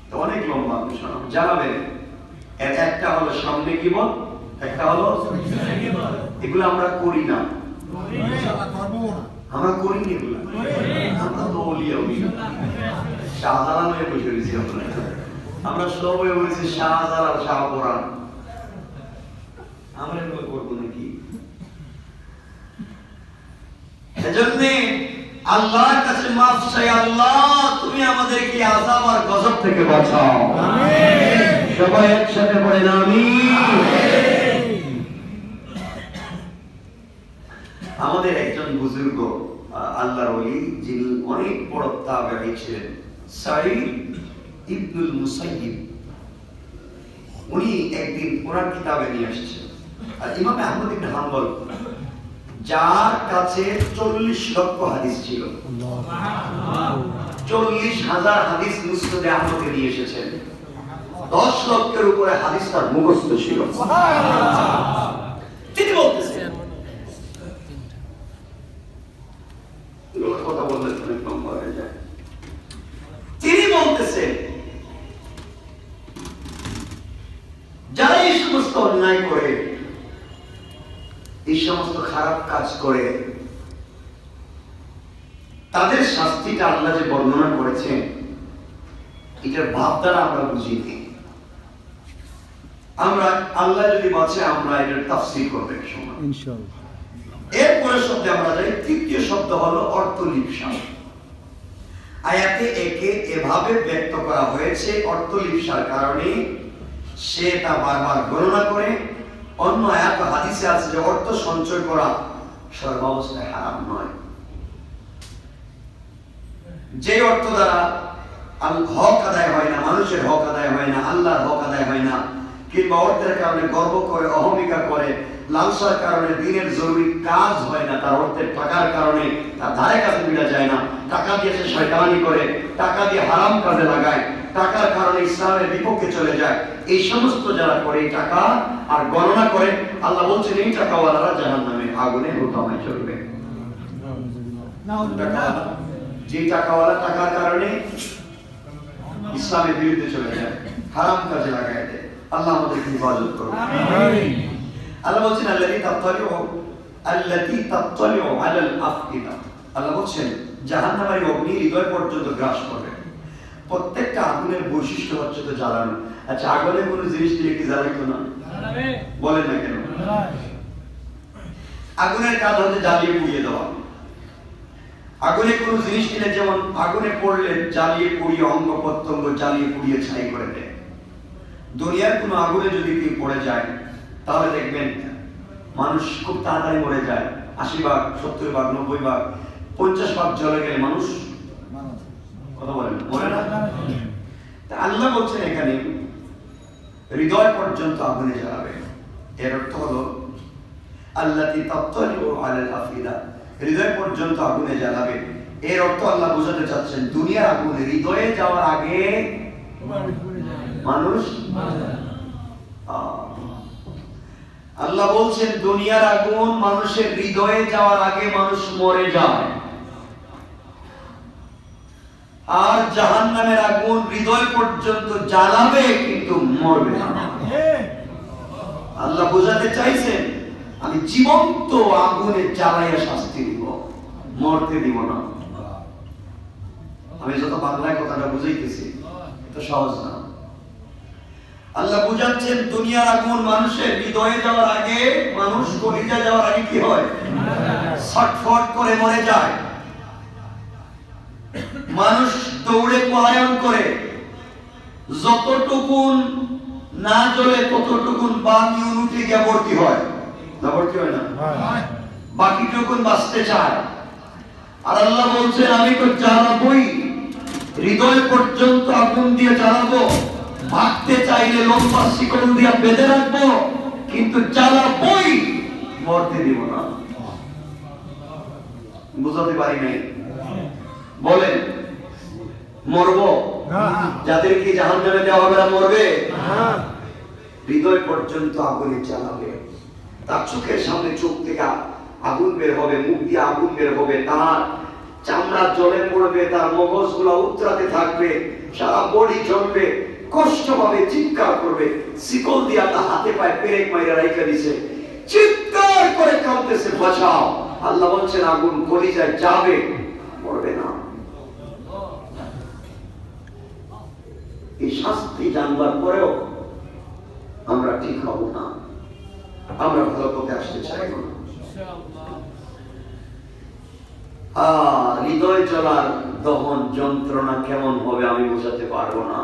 S1: তো অনেক লম্বা বিষয়, জ্বালাবেন। এর একটা হলো সামনে গীবত, একটা হলো এগুলো আমরা করি না, আমরা করিনি এগুলো, আমরা তো ওলিয়া শাহজালাল হয়ে বসে রয়েছি। আমরা সবাই বলেছি শাহজালাল শাহপুরান, আমরা এগুলো করবো নাকি? এজন্য আল্লাহর কাছে মাফ চাই, আল্লাহ তুমি আমাদেরকে আযাব আর গজব থেকে বাঁচাও। আমিন। সবাই একসাথে পড়েন আমিন। আমাদের একজন বুজুর্গ আল্লাহর ওলি, যিনি অনেক বড় তাবেঈ ছিলেন, সাঈদ ইবনুল মুসাইয়িব, উনি একদিন ওনার কিতাবে নিয়ে আসছেন, আর ইমাম আহমদ ইবনে হাম্বল যার কাছে 40 লক্ষ হাদিস ছিল, 40,000 হাদিস মুসনাদে আহমদে নিয়ে এসেছেন, 10 লক্ষের উপরে হাদিস তার মুখস্থ ছিল। তিনি বলতেছেন, কথা বললে অনেক লম্বা হয়ে যায়। তিনি বলতেছেন যারা এই সমস্ত অন্যায় করে, এই সমস্ত খারাপ কাজ করে, তাদের শাস্তিটা আল্লাহ যে বর্ণনা করেছেন, এটার ভাব দ্বারা আমরা বুঝিনি। আমরা আল্লাহ যদি বাঁচে আমরা এটার তাফসীর করব এক সময় ইনশাআল্লাহ। এরপরে শব্দে আমরা যাই, তৃতীয় শব্দ হলো অর্থলিপ্সা। আয়াতে একে এভাবে ব্যক্ত করা হয়েছে অর্থলিপ্সার কারণে সে তা বারবার গণনা করে। অন্য আয়াত হাদিসে আছে যে অর্থ সঞ্চয় করা সর্বাবস্থায় হারাম নয়। যে অর্থ দ্বারা হক আদায় হয় না, মানুষের হক আদায় হয় না, আল্লাহর হক আদায় হয় না, কিংবা অর্থের কারণে গর্ব করে, অহমিকা করে, লালসার কারণে দিনের জরুরি কাজ হয় না, তার অর্থের টাকার কারণে তার ধারে কাছে মিলা যায় না, টাকা দিয়ে সে শয়তানি করে, টাকা দিয়ে হারাম কাজে লাগায়, টাকার কারণে ইসলামের বিপক্ষে চলে যায়, এই সমস্ত যারা করে এই টাকা আর গণনা করে, আল্লাহ বলছেন এই টাকাওয়ালারা জাহান্নামে আগুনে হুতামায় চলবে। যে টাকাওয়ালা টাকার কারণে ইসলামের বিরুদ্ধে চলে যায়, হারাম কাজে লাগায় দেয়, আল্লাহ আমাদেরকে হেফাজত করুন। আমিন। আল্লাহ বলছেন আল্লাতী তাত্তালিউ আলাল আফইদা, আল্লাহ বলছেন জাহান্নামের অগ্নি হৃদয় পর্যন্ত গ্রাস করবে। প্রত্যেকটা আগুনের বৈশিষ্ট্য হচ্ছে তো জ্বালানো। আচ্ছা, আগুনে কোনো জিনিস দিয়ে কি জ্বালাইতো না? বলেন না কেন? আগুনের কাজ হচ্ছে জ্বালিয়ে পুড়িয়ে দেওয়া। আগুনে কোনো জিনিস দিলে যেমন আগুনে পড়লে জ্বালিয়ে পুড়িয়ে অঙ্গ প্রত্যঙ্গ জ্বালিয়ে পুড়িয়ে ছাই করে দেয়, দুনিয়ার কোনো আগুনে যদি কেউ পড়ে যায় তাহলে দেখবেন মানুষ খুব তাড়াতাড়ি মরে যায়। 80 ভাগ, 70 ভাগ, 90 ভাগ, 50 ভাগ জ্বলে গেলে মানুষ কথা বলেন মরে না। আল্লাহ বলছেন এখানে হৃদয় পর্যন্ত আগুনে জ্বালাবে। এর অর্থ হলো আল্লাতী তাত্তালিউ আলাল আফইদা, হৃদয় পর্যন্ত আগুনে জ্বালাবে। এর অর্থ আল্লাহ বোঝাতে চাচ্ছেন দুনিয়ার আগুন হৃদয়ে যাওয়ার আগে মানুষ, আল্লাহ বলছেন দুনিয়ার আগুন মানুষের হৃদয়ে যাওয়ার আগে মানুষ মরে যায়, আর জাহান্নামের আগুন হৃদয় পর্যন্ত জ্বালাবে কিন্তু মরবে না। আল্লাহ বোঝাতে চাইছেন আমি জীবন্ত আগুনে জ্বালাইয়া শাস্তি দিব, মরতে দিব না। আমি যত বাংলায় কথাটা বুঝাইতেছি এটা সহজ না। আল্লাহ বুঝাচ্ছেন দুনিয়ার আগুন মানুষের হৃদয়ে যাওয়ার আগে, মানুষ কলিজা যাওয়ার আগে কি হয়? ছটফট করে মরে যায়। মানুষ দৌড়ে পলায়ন করে, যতটুকুন না জ্বলে ততটুকুন বাকি উঠে গিয়ে ভর্তি হয় না, ভর্তি হয় না, বাকিটুকুন বাঁচতে চায়। আর আল্লাহ বলছেন আমি তো জ্বালাবই, হৃদয় পর্যন্ত আগুন দিয়ে জ্বালাবো, ভাগতে চাইলে লম্বা শিকল দিয়ে বেঁধে রাখবো, কিন্তু জ্বালাবই, মরতে দিব না। বুঝাতে পারি নাই? বলেন মরবো যাদের কি জাহান্নামে দেওয়া হবে না মরবে? হৃদয় পর্যন্ত আগুনে জ্বালাবে, তার চোখের সামনে চোখ থেকে আগুন বের হবে, মুখ দিয়ে আগুন বের হবে, তার চামড়া জ্বলে পড়বে, তার মগজগুলো উত্তরাতে থাকবে, সারা বডি জ্বলবে, কষ্ট পাবে, চিৎকার করবে, শিকল দিয়া তার হাতে পায়ে পেরেক মাইরা রাইখা দিছে, চিৎকার করে কাঁদতেছে, বাঁচাও। আল্লাহ বলছেন আগুন কলিজায় যাবে, মরবে না। এই শাস্তি জানবার পরেও আমরা ঠিক হব না, আমরা ভালো পথে আসতে চাইব না। হৃদয় জ্বলার দহন যন্ত্রণা কেমন হবে আমি বোঝাতে পারবো না।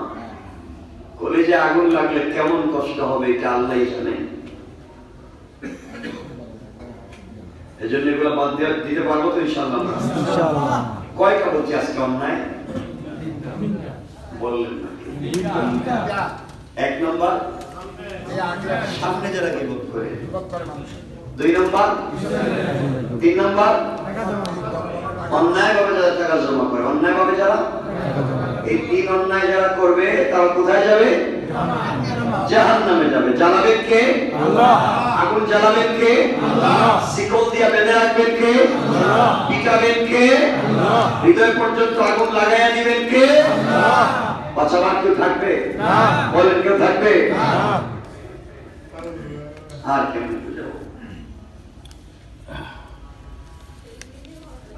S1: কলেজে আগুন লাগলে কেমন কষ্ট হবে এটা আল্লাহই জানে। এজন্য এগুলো বাদ দিতে পারবো তো ইনশাআল্লাহ? কয়টা বলছি আজকে অন্যায় বললেন না? এক নম্বর সামনে যারা গিবত করে, দুই নম্বর, তিন নম্বর অন্যায় ভাবে যারা টাকা জমা করে, অন্যায় ভাবে যারা, এই তিন অন্যায় যারা করবে তারা কোথায় যাবে? জাহান্নামে যাবে। জ্বালাবেন কে? আল্লাহ। আগুন জ্বালাবেন কে? আল্লাহ। শিকল দিয়ে বেঁধে রাখবেন কে? আল্লাহ। পিটাবেন কে? আল্লাহ। হৃদয় পর্যন্ত আগুন লাগাইয়া দিবেন কে? আল্লাহ। বাঁচাবার কেউ থাকবে? না। বলেন কেউ থাকবে? না। আর কেমন বুঝাবো?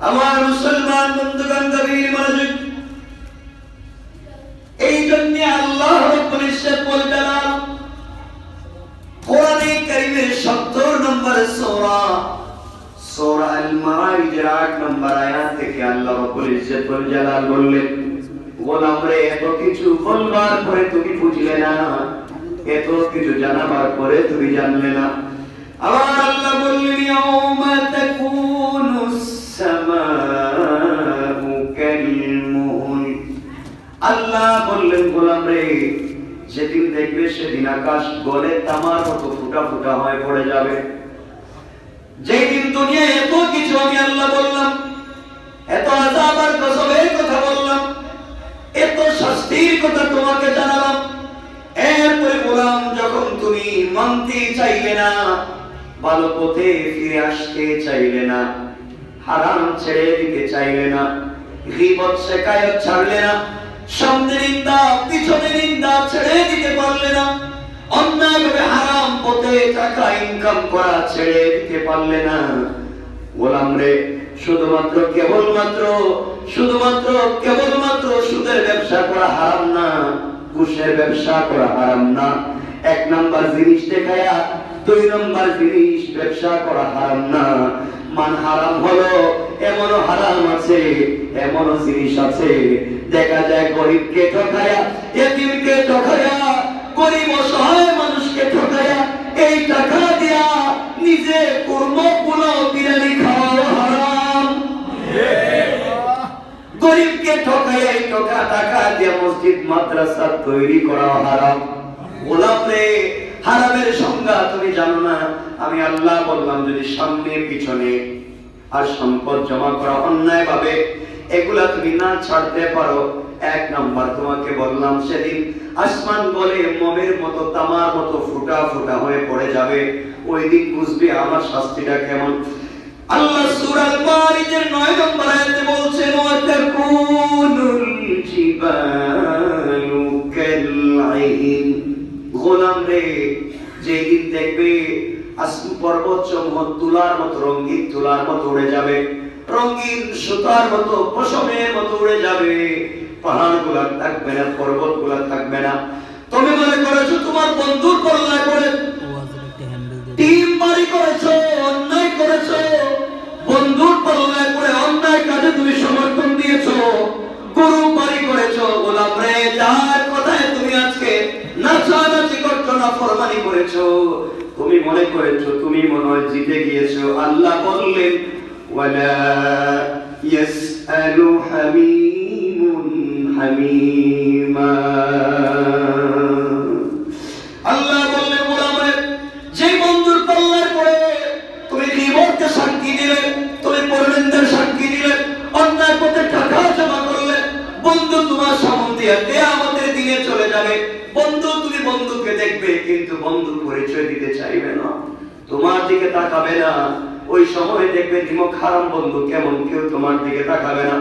S1: আমার মুসলমান বন্ধুগণ, গভীর মনোযোগ। এই জন্য আল্লাহ রাব্বুল ইজ্জত ওয়াল জালাল কোরআনে কারীমের 70 নম্বর সূরা আল মাইদার 8 নম্বর আয়াত থেকে আল্লাহ রাব্বুল ইজ্জত ওয়াল জালাল বললেন, গোলাম রে, এত কিছু বলবার পরে তুমি বুঝলে না, এত কিছু জানাবার পরে তুমি জানলে না। আবার আল্লাহ বললেন, ইয়াউমা তাকুনুস সামাউ কালমুহল। আল্লাহ বললেন, গোলাম রে, যেদিন দেখবে সেদিন আকাশ গলে তামার মতো ফুটা ফুটা হয়ে পড়ে যাবে। যেদিন দুনিয়ায় এত কিছু আমি আল্লাহ বললাম, এত আযাব আর গজবের কথা বললাম, এত শাস্তির কথা তোমাকে জানালাম, এরপরে গোলাম যখন তুমি মানতে চাইলে না, ভালো পথে ফিরে আসতে চাইলে না, হারাম ছেড়ে দিতে চাইলে না, গীবত শিকায়ত ছাড়লে না, সামনে নিন্দা পিছনে নিন্দা ছেড়ে দিতে পারলে না, অন্যায়ভাবে হারাম পথে টাকা ইনকাম করা ছেড়ে দিতে পারলে না, গোলাম রে, শুধুমাত্র কেবলমাত্র সুদের ব্যবসা করা হারাম না, ঘুষের ব্যবসা করা হারাম না, এক নাম্বার জিনিস দেখায়া দুই নাম্বার জিনিস ব্যবসা করা হারাম না। মান হারাম হলো এমনও হারাম আছে, এমনও জিনিস আছে দেখা যায় গরিবকে ঠকায়া, এতিমকে ঠকায়া, গরিব অসহায় মানুষকে ঠকায়া এই টাকা দিয়া নিজে কর্ম পোলাও বিরিয়ানি খাওয়া হারাম। গরিবকে ঠকায়া এই টাকা দিয়ে মসজিদ মাদ্রাসা তৈরি করা হারাম। গোলাম রে, হারামের সংজ্ঞা তুমি জানো না। আমি আল্লাহ বললাম, যদি সামনে পিছনে আর সম্পদ জমা করা অন্যায় ভাবে এগুলা তুমি না ছাড়তে পারো, এক নাম্বার তোমাকে বললাম সেদিন আসমান বলে মোমের মতো তামার মতো ফুটা ফুটা হয়ে পড়ে যাবে। ওই দিন বুঝবে আমার শাস্তিটা কেমন। আল্লাহ সূরা আল মারিজের 9 নম্বর আয়াতে বলছেন, ওয়া তাকুনুল জিবালু কালঈন। গোলাম রে, যেদিন দেখবে আসমান পর্বত সমূহ তুলার মতো, রঙিন তুলার মতো উড়ে যাবে, রঙিন সুতার মতো, পশমের মতো উড়ে যাবে, পাহাড়গুলো থাকবে না, পর্বতগুলো থাকবে না। তুমি মনে করেছো তোমার বন্ধুর কল্যাণ করে টিম বাড়ি করেছো, অন্যায় করেছো, বন্ধুর কল্যাণ করে অন্যায় কাজে তুমি সমর্থন দিয়েছো, গুরু বাড়ি করেছো। গোলাম রে, যার কথায় তুমি আজকে নাচানাচি করছো, না ফরমানি করেছো, তুমি মনে করেছো তুমি মনে হয় জিতে গিয়েছো। আল্লাহ বললেন, ওয়ালা ইয়াসআলু হামিমুন হামিমা। আল্লাহ বললেন, গোলামে, যে বন্ধুর পাল্লায় পড়ে তুমি গীবতকে সাক্ষী দিলে, তুমি পরনিন্দার সাক্ষী দিলে, অন্যায় পথে টাকা জমা করলে, বন্ধু তোমার সামনে দিয়ে দিতে চাইবে না, তোমার দিকে তাকাবে না। ওই সময় দেখবে দিমক হারাম বন্ধু কেমন, কেউ তোমার দিকে তাকাবে না।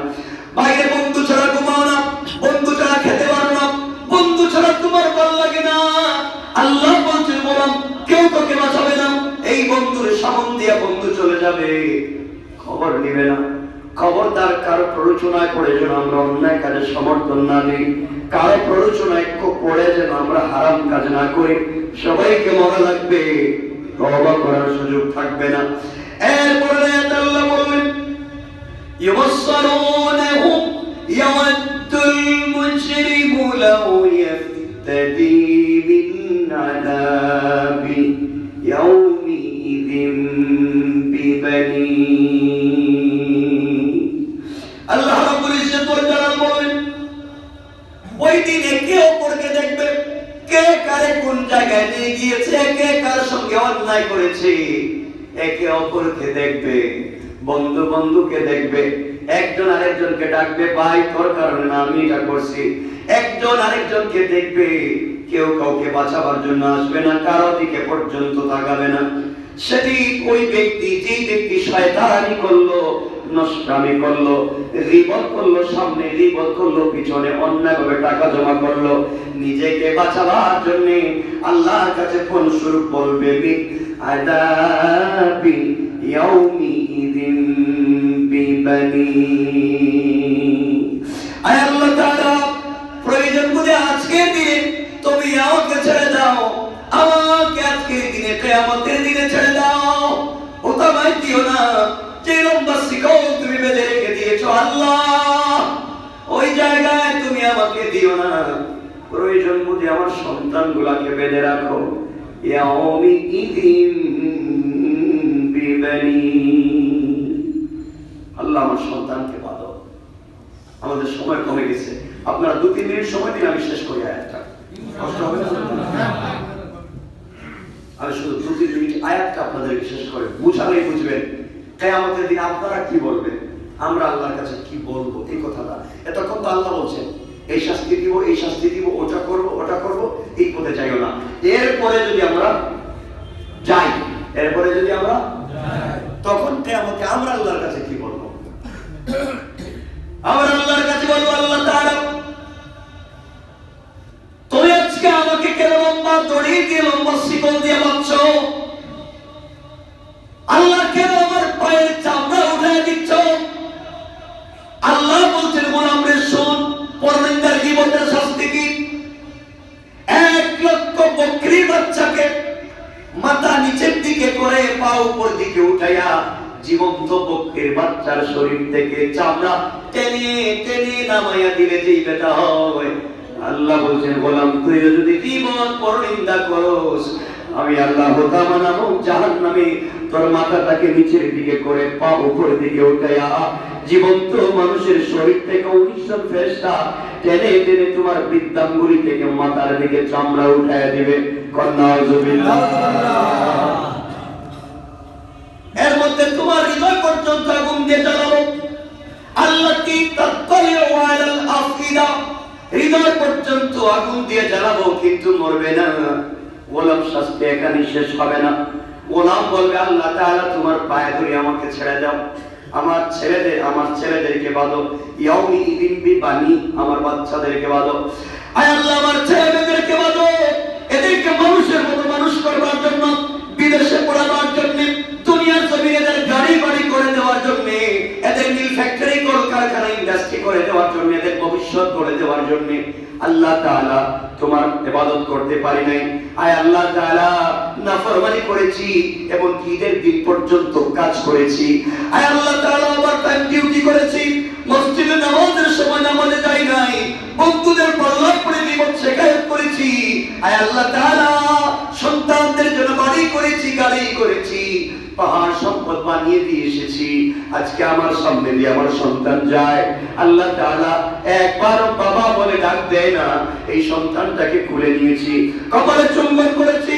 S1: বাইরে বন্ধু ছাড়া ঘুমাও না, বন্ধু ছাড়া খেতে পারো না, বন্ধু ছাড়া তোমার ভালো লাগে না। আল্লাহ বলছেন বললাম কেউ তোকে বাঁচাবে না। এই বন্ধুর সামন দিয়া বন্ধু চলে যাবে, খবর নিবে না। খবরদার কারো প্ররোচনায় পড়ে যেন আমরা অন্যায় কাজে সমর্থন না দিই, কারো প্ররোচনায় পড়ে যেন আমরা হারাম কাজ না করি। সবাইকে মনে লাগবে, তওবা করার সুযোগ থাকবে না। এরপরে আল্লাহ বললেন ইউবসসিরুনহুম ইয়াওয়াদ্দুল মুজরিমু লাউ ইফতাদি মিন আযাবি ইয়াউমিযিন বিবানি। আল্লাহ রাব্বুল ইজ্জত ওয়াল জালাল বলেন ওই দিন একে অপরকে দেখবে, কে কারে কোন জায়গায় নিয়ে গিয়েছে, কে কার সঙ্গে অন্যায় করেছে, একে অপরকে দেখবে। বন্ধু বন্ধুকে দেখবে, একজন আরেকজনকে ডাকবে ভাই তোর কারণে না আমি এটা করছি। একজন আরেকজনকে দেখবে, কেউ কাউকে বাঁচাবার জন্য আসবে না, কারো দিকে পর্যন্ত তাকাবে না। সেদিন ওই ব্যক্তি, যেই ব্যক্তি শয়তানি করলো, নষ্টামি করলো, রিবত করলো, সামনে রিবত করলো, পিছনে অন্যায়ভাবে টাকা জমা করলো, নিজেকে বাঁচাবার জন্য আল্লাহর কাছে কোন স্বরূপ বলবে আযাবি ইয়াউমিযিন বিবানি। আয় আল্লাহ তাআলা প্রয়োজন বুঝে আজকের দিনে তুমি আমাকে ছেড়ে দাও, আমাকে আজকের দিনে কিয়ামতের দিনে ছেড়ে দাও। ওটা ভাই দিও না, যে লম্বা শিকল তুমি বেঁধে রেখে দিয়েছো আল্লাহ, ওই জায়গায় তুমি আমাকে দিও না। প্রয়োজন বুঝে আমার সন্তানগুলোকে বেঁধে রাখো। ইয়াউমিযিন বিবানি। আল্লাহ আমার সন্তানকে বাঁধো। আমাদের সময় কমে গেছে, আপনারা 2-3 মিনিট সময় দিন, আমি শেষ করি আয়াতটা। কষ্ট হবে না? আমি শুধু 2-3 মিনিট আয়াতটা আপনাদের বিশেষ করে বুঝালেই বুঝবেন কিয়ামতের দিন আপনারা কি বলবেন, আমরা আল্লাহর কাছে কি বলবো। এই কথাটা এতক্ষণ তো আল্লাহ বলছেন এই শাস্তি দিব, এই শাস্তি দিব, ওটা করব, ওটা করব, এই পথে যাইও না। এরপরে যদি আমরা যাই, এরপরে যদি আমরা তখন কিয়ামতে আমরা আল্লাহর কাছে কি বলবো? আমরা আল্লাহর কাছে বলবো আল্লাহ তাআলা তুমি আজকে আমাকে কেন লম্বা দড়ি দিয়ে, লম্বা শিকল দিয়ে বাঁধছো? আল্লাহ কেন আমার পায়ের চামড়া উঠায় দিচ্ছ? আল্লাহ বলছেন গোলাম রে শোন, পরনিন্দার গীবতের শাস্তি কি? 1 লক্ষ বকরির বাচ্চাকে মাথা নিচের দিকে করে পা উপর দিকে উঠাইয়া জীবন্ত বকরির বাচ্চার শরীর থেকে চামড়া টেনে টেনে নামাইয়া দিলে যেই বেটা হয়, আল্লাহ বলছেন গোলাম তুই যদি জীবন পরনিন্দা করস, আমি আল্লাহ হোতামা নামক জাহান্নামে তোর মাথাটাকে নিচের দিকে করে পা উপরের দিকে উঠাইয়া জীবন্ত মানুষের শরীর থেকে 19 ফেরেশতা টেনে টেনে তোমার বৃদ্ধাঙ্গুলি থেকে মাথার দিকে চামড়া উঠাইয়া দিবে। নাউযুবিল্লাহ। এর মধ্যে তোমার হৃদয় পর্যন্ত আগুন দিয়ে জ্বালাবো। আল্লাতি তাত্তালিউ আলাল আফিদা, হৃদয় পর্যন্ত আগুন দিয়ে জ্বালাবো, কিন্তু মরবে না। গোলাম শাস্তি এখানে শেষ হবে না। গোলাম বলবে আল্লাহ তাআলা তোমার পায়ে ধরে আমাকে ছেড়ে দাও, আমার ছেলেদেরকে বাঁধো। ইয়াউমিযিন বিবানি, আমার বাচ্চাদেরকে বাঁধো। আয় আল্লাহ আমার ছেলেদেরকে বাঁধো, এদেরকে মানুষের মতো মানুষ করবার জন্য, বিদেশে পড়াবার জন্য, দুনিয়ার জমিনে এদের গাড়ি বাড়ি করে দেওয়ার জন্য, এদের মিল ফ্যাক্টরি কলকারখানা ইন্ডাস্ট্রি করে দেওয়ার জন্য, এদের ভবিষ্যৎ করে দেওয়ার জন্য আল্লাহ তাআলা তোমার ইবাদত করতে পারি নাই। আয় আল্লাহ তাআলা নাফরমানি করেছি এবং ঈদের দিন পর্যন্ত কাজ করেছি। আয় আল্লাহ তাআলা ওভার টাইম ডিউটি করেছি, মসজিদে নামাজের সময় নামাজে যাই নাই, বন্ধুদের পাল্লায় পড়ে বিপদ শেখায়ত করেছি। আয় আল্লাহ তাআলা সন্তানদের জন্য বাড়ি করেছি, গাড়ি করেছি, পাহাড় সম্পদ বানিয়ে দিয়ে এসেছি। আজকে আমার সামনে দিয়ে আমার সন্তান যায়, আল্লাহ তাআলা একবার বাবা বলে ডাক দেয় না, এই সন্তানটাকে কুলে নিয়েছি, কপালে চুম্বন করেছি,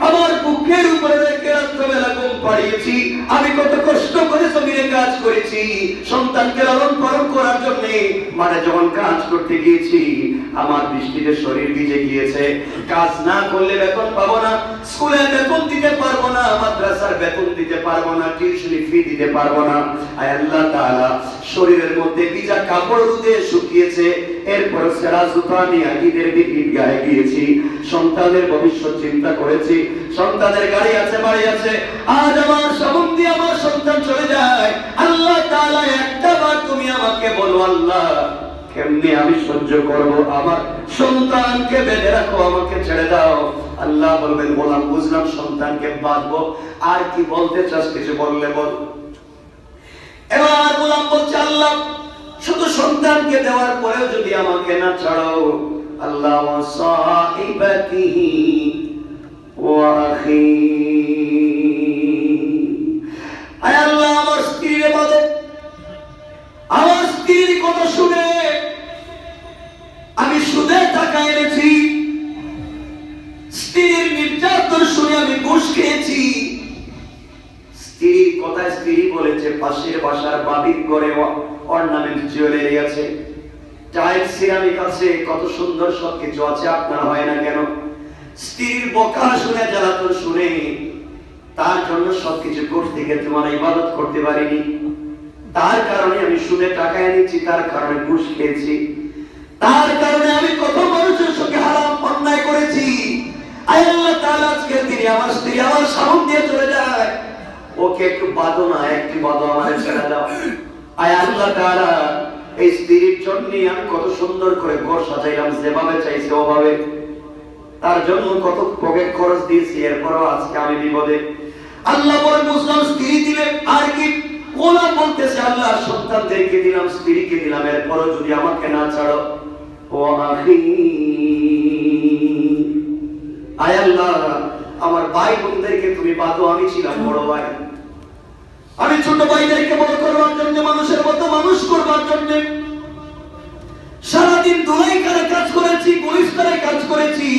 S1: আমার বুকের উপরে রেখে রাত্রবেলা ঘুম পাড়িয়েছি। আমি কত কষ্ট করে জমিনে কাজ করেছি সন্তানকে লালন পালন করার জন্য। মানে যখন কাজ করতে গিয়েছি আমার বৃষ্টিতে শরীর ভিজে গিয়েছে, কাজ না করলে বেতন পাবো না, স্কুলে বেতন দিতে পারবো না, মাদ্রাসার বেতন দিতে পারবো না, টিউশনি ফি দিতে পারবো না। আয় আল্লাহ তাআলা, শরীরের মধ্যে ভিজা কাপড় রোদে শুকিয়েছে, এরপর সেরা জুতা নিয়ে ঈদের দিন ঈদগাহে গিয়েছি, সন্তানের ভবিষ্যৎ চিন্তা করেছি, সন্তানের গাড়ি আছে, বাড়ি আছে, আজ আমার সম্বন্ধে আমার সন্তান চলে যায়। আল্লাহ তাআলা একটা বার তুমি আমাকে বলো, আল্লাহ কেমনে আমি সহ্য করব, আমার সন্তানকে বেঁধে রাখো, আমাকে ছেড়ে দাও। আল্লাহ বলবেন, গোলাম বুঝলাম, সন্তানকে বাঁধবো, আর কি বলতে চাস, কিছু বললে বল। এবার গোলাম বলছে, আল্লাহ শুধু সন্তানকে দেওয়ার পরেও যদি আমাকে না ছাড়ো, আল্লাহ ওয়াসাইবাতিহি ওয়া আখি, আয় আল্লাহ আমার স্ত্রীর ইবাদত, আমার স্ত্রীর কথা শুনে আমি সুদের টাকা এনেছি, স্ত্রীর নির্যাতন শুনে আমি ঘুষ খেয়েছি। স্ত্রীর কথা স্ত্রী বলেছে, পাশের বাসার বাবির ঘরে অর্নামেন্ট জুয়েলারি আছে, টাইলস সিরামিক আছে, কত সুন্দর সবকিছু আছে, আপনার হয় না কেন? স্ত্রীর বকা শুনে, জ্বালাতন শুনে, তার জন্য সবকিছু করতে গিয়ে তোমার ইবাদত করতে পারিনি, তার কারণে আমি সুদে টাকা এনেছি, তার কারণে ঘুষ খেয়েছি, তার কারণে আমি কত মানুষের সঙ্গে হারাম অন্যায় করেছি। আয় আল্লাহ তাআলা, আজকের দিনে আমার স্ত্রী আমার সামনে দিয়ে চলে যায়, ওকে একটু বাঁধো না, একটু বাঁধো, আমার ছেড়ে দাও। আয় আল্লাহ তাআলা, এই স্ত্রীর জন্য আমি কত সুন্দর করে ঘর সাজাইলাম, যেভাবে চাইছে ওভাবে, তার জন্য কত পকেট খরচ দিয়েছি, এরপরও আজকে আমি বিপদে। আল্লাহ বলে, বুঝলাম স্ত্রী দিলে আর কি, গোলাম বলতেছে, আল্লাহ সন্তানদেরকে দিলাম, স্ত্রীকে দিলাম, এরপরও যদি আমাকে না ছাড়ো, ও আখি, আয় আল্লাহ আমার ভাই বোনদেরকে তুমি বাঁধো, আমি ছিলাম বড় ভাই, আমি ছোট ভাইদেরকে বড় করবার জন্য, মানুষের মতো মানুষ করবার জন্য সারাদিন দুলাইখানে কাজ করেছি, গুলিস্তানে কাজ করেছি,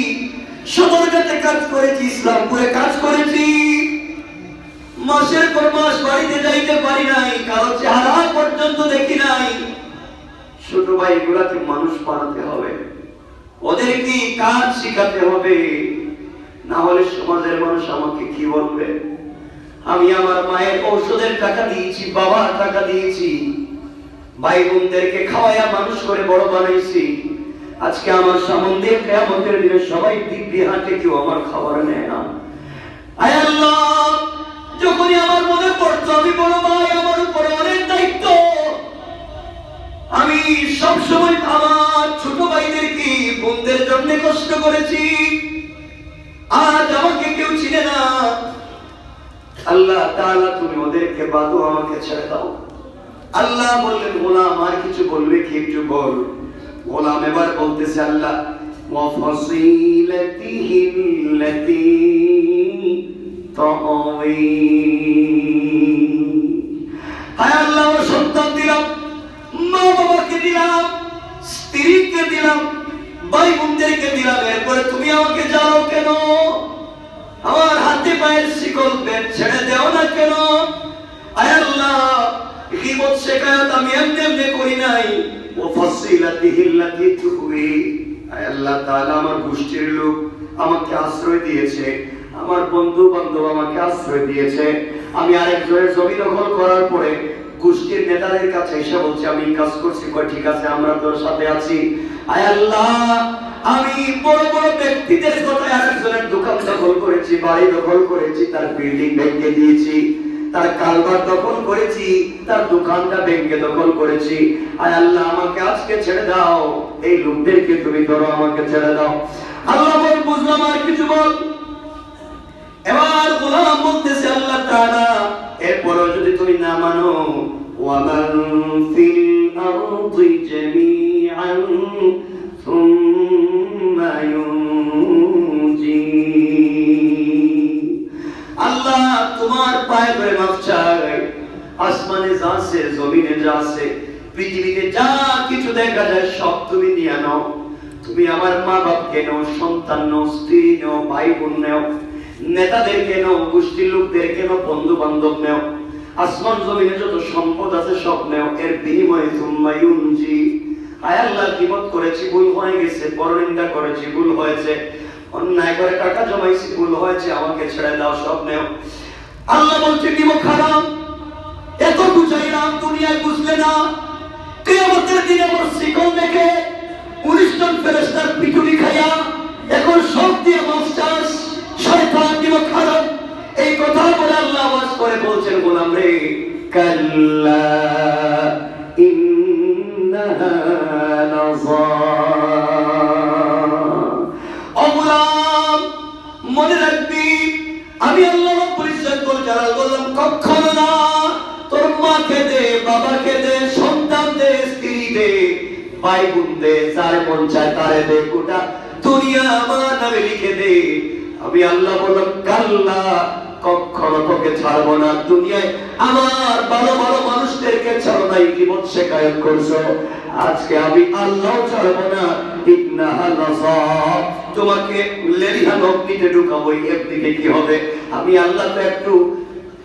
S1: সদরঘাটে কাজ করেছি, ইসলামপুরে কাজ করেছি, মাসের পর মাস বাড়িতে যাইতে পারি নাই, কারো চেহারা পর্যন্ত দেখি নাই। ছোট ভাইগুলাকে মানুষ বানাতে হবে, ওদেরকে কাজ শিখাতে হবে, না হলে সমাজের মানুষ আমাকে কি বলবে? আমি আমার মায়ের ঔষধের টাকা দিয়েছি, বাবার টাকা দিয়েছি, ভাই বোনদেরকে খাওয়াইয়া মানুষ করে বড় বানাইছি, আজকে আমার সম্বন্ধে কিয়ামতের দিনে সবাই দিব্যি হাঁটে, কেউ আমার খাবার নেয় না। আয় আল্লাহ, যখনই আমার মনে পড়তো আমি বড় ভাই, আমার উপরে অনেক দায়িত্ব, আমি সবসময় আমার ছোট ভাইদেরকে বোনদের জন্য কষ্ট করেছি, আজ আমাকে কেউ চিনে না। আল্লাহ তাআলা তুমি ওদেরকে বাঁধো, আমাকে ছেড়ে দাও। আল্লাহ বললেন, গোলাম আর কিছু বলবে কি, একটু বল। গোলাম এবার বলতেছে, আল্লাহ ওয়াফাসিলাতিহিল্লাতী তাওয়ী, হায় আল্লাহ ও সন্তান দিলাম, মা বাবাকে দিলাম, স্ত্রীকে দিলাম, ভাই বোনদেরকে দিলাম, এরপরে তুমি আমাকে জ্বালাও কেন? আমার হাতে পায়ের শিকল বের ছেড়ে দেও না কেন? আয় আল্লাহ, গীবত শিকায়াত আমি এমনি এমনি করি নাই, ওয়াফাসিলাতিহিল্লাতী তুওয়ী, আয় আল্লাহ তাআলা আমার গোষ্ঠীর লোক আমাকে আশ্রয় দিয়েছে, আমার বন্ধু বান্ধব আমাকে আশ্রয় দিয়েছে, আমি আরেকজনের জমি দখল করার পরে গোষ্ঠীর নেতাদের কাছে এসে বলছি আমি কাজ করছি, কয় ঠিক আছে আমরা তোর সাথে আছি। আয় আল্লাহ, আমি বড় বড় ব্যক্তিদের কথায় আরেকজনের দোকান দখল করেছি, বাড়ি দখল করেছি, তার বিল্ডিং ভেঙে দিয়েছি, তার কালভার দখল করেছি, তার দোকানটা ভেঙে দখল করেছি। আয় আল্লাহ, আমাকে আজকে ছেড়ে দাও, এই লোকদেরকে তুমি ধরো, আমাকে ছেড়ে দাও। আল্লাহ বল, বুঝলাম আর কিছু বল। এবার গোলাম বলতেছে, আল্লাহ তাআলা এরপরও যদি তুমি না মানো, ওয়ামান ফিল আরদি জামিআন সুম্মা ইউনজি, আল্লাহ তোমার পায়ে ধরে মাফ চাই, আসমানে যা আছে, জমিনে যা আছে, পৃথিবীতে যা কিছু দেখা যায় সব তুমি নিয়ে নাও, তুমি আমার মা বাপকে নাও, সন্তান নাও, স্ত্রী নাও, ভাই বোন নাও, নেতাদেরকে নাও, গোষ্ঠীর লোকদেরকে নাও, বন্ধু বান্ধব নাও, আসমান জমিনে যত সম্পদ আছে সব নাও, এর বিনিময়ে সুম্মা ইউনজি, হায় আল্লাহ, গীবত করেছি, ভুল হয়ে গেছে, পরনিন্দা করেছি, ভুল হয়েছে, অন্যায় করে টাকা জমাইছি, ভুল হয়েছে, আমাকে ছেড়ে দাও, সব নেও। আল্লাহ বলছে গীবত হারাম। এত বুঝাইলাম, দুনিয়ায় বুঝলে না। কিয়ামতের দিনে আমার শিকল দেখে 19 জন ফেরেশতার পিটুনি খাইয়া এখন সব দিয়ে মাফ চাস, শয়তান গীবত হারাম। এই কথা বলে আল্লাহ আওয়াজ করে বলছেন, গোলাম রে, কাল্লা ইন্নাহা লাযা। ও গোলাম, মনে রাখবি আমি আল্লাহ রাব্বুল ইজ্জত ওয়াল জালাল বললাম কখনো না। তোর মাকে দে, বাবাকে দে, সন্তান দে, স্ত্রী দে, ভাই বোন দে, যার মন চায় তারে দে, গোটা দুনিয়া আমার নামে লিখে দে। আমি আল্লাহ বললাম কাল্লা, কখনো তোকে ছাড়বো না। দুনিয়ায় আমার ভালো ভালো মানুষদেরকে ছাড়ো নাই, গীবত শিকায়ত করছো, আজকে আমি আল্লাহ ছাড়বো না। ইন্নাহা লাযা, তোমাকে লেলিহান অগ্নিতে ঢুকাবো। একদিকে কি হবে? আমি আল্লাহ তো একটু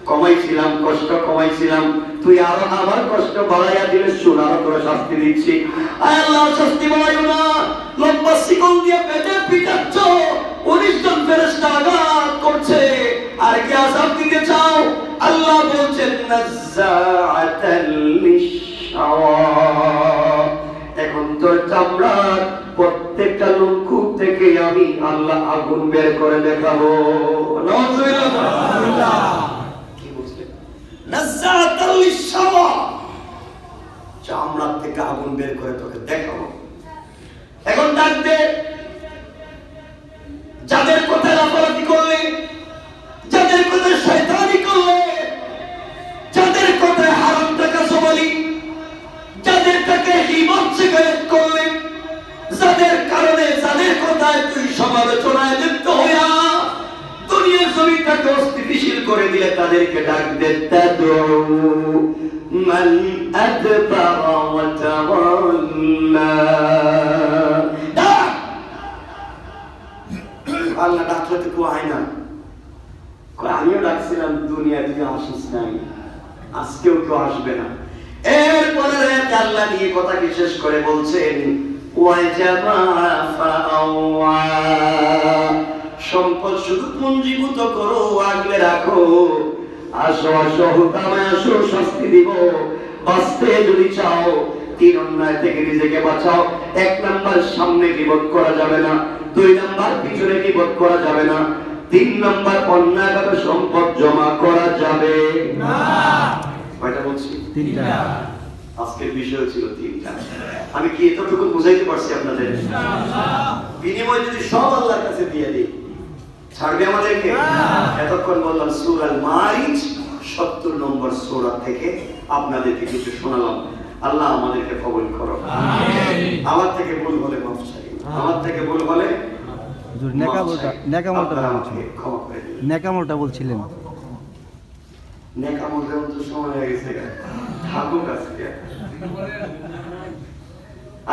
S1: কমাইছিলাম, কষ্ট কমাইছিলাম, তুই আরো আমার কষ্ট বাড়াইয়া দিলে শুন, আরো তোর শাস্তি দিচ্ছি। আয় আল্লাহ, শাস্তি বাড়াইও না। লম্বা শিকল দিয়ে পেটে পিটাচ্ছ, 19 জন ফেরেশতা আঘাত করছে, আর কি আযাব দিতে চাও? আল্লাহ বলছেন নাযাআতাল লিশশাওয়া। এখন তোর চামড়ার প্রত্যেকটা লোমকূপ থেকে আমি আল্লাহ আগুন বের করে দেখাবো। নাউযুবিল্লাহ। কি বুঝলেন? নাযাআতাল লিশশাওয়া, চামড়া থেকে আগুন বের করে তোকে দেখাবো। এখন ডাক দে, যাদের কথায় লাফালাফি করলে, যাদের কথায় শয়তানি করলে, যাদের কথায় হারাম টাকা জমালি, যাদের থেকে গীবত শিকায়ত করলে, যাদের কারণে, যাদের কথায় তুই সমালোচনায় লিপ্ত হইয়া দুনিয়ার জমিটাকে অস্থিতিশীল করে দিলে, তাদেরকে ডাক দে, তাদউ মান আদবারা ওয়া তাওয়াল্লা। আল্লাহ ডাকলে তো কেউ আয় না। আমিও ডাকছিলাম, দুনিয়া থেকে আসিস নাই, আজকেও কেউ আসবে না। এরপরে আল্লাহ নিয়ে কথাকে শেষ করে বলছেন, সম্পদ শুধু পুঞ্জীভূত করো, আগলে রাখো, আসো আসো হুকামে আসো, শাস্তি দিব। বাঁচতে যদি চাও, 3 অন্যায় থেকে নিজেকে বাঁচাও। 1 নাম্বার, সামনে গীবত করা যাবে না। 2 নাম্বার, পিছনে গীবত করা যাবে না। 3 নাম্বার, অন্যায়ভাবে সম্পদ জমা করা যাবে না। কয়টা বলছি? 3টা। আজকের বিষয় ছিল 3টা। আমি কি এতটুকু বুঝাইতে পারছি আপনাদের? বিনিময় যদি সব আল্লাহর কাছে দিয়ে দিই, ছাড়বে আমাদেরকে? এতক্ষণ বললাম সূরা আল মারিজ 70 নম্বর সূরা থেকে আপনাদেরকে কিছু শোনালাম। আল্লাহ আমাদেরকে কবুল করো। আমিন। আমার থেকে ভুল হলে মাফ চাই, আমার থেকে ভুল হলে
S2: নেকামলটা বলছিলেন।
S1: নেকামল দেওয়ার তো সময় হয়ে গেছে, থাকুক আজকে।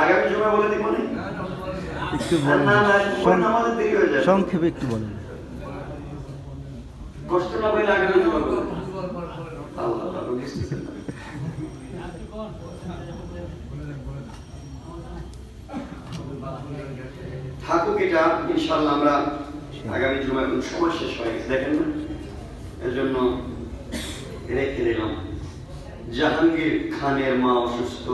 S1: আগামী জুমা বলে দিব না?
S2: একটু বলেন,
S1: আমাদের দেরি হয়ে যাবে,
S2: সংক্ষেপে একটু বলেন।
S1: কষ্ট না পেলে আগামী জুমা বলে। আল্লাহ তাআলা নিশ্চিত। থাকুক এটা, ইনশাআল্লাহ আমরা আগামী জুমায় সময় শেষ হয়ে গেছে, দেখেন না, এজন্য রেখে দিলাম। জাহাঙ্গীর খানের মা অসুস্থ।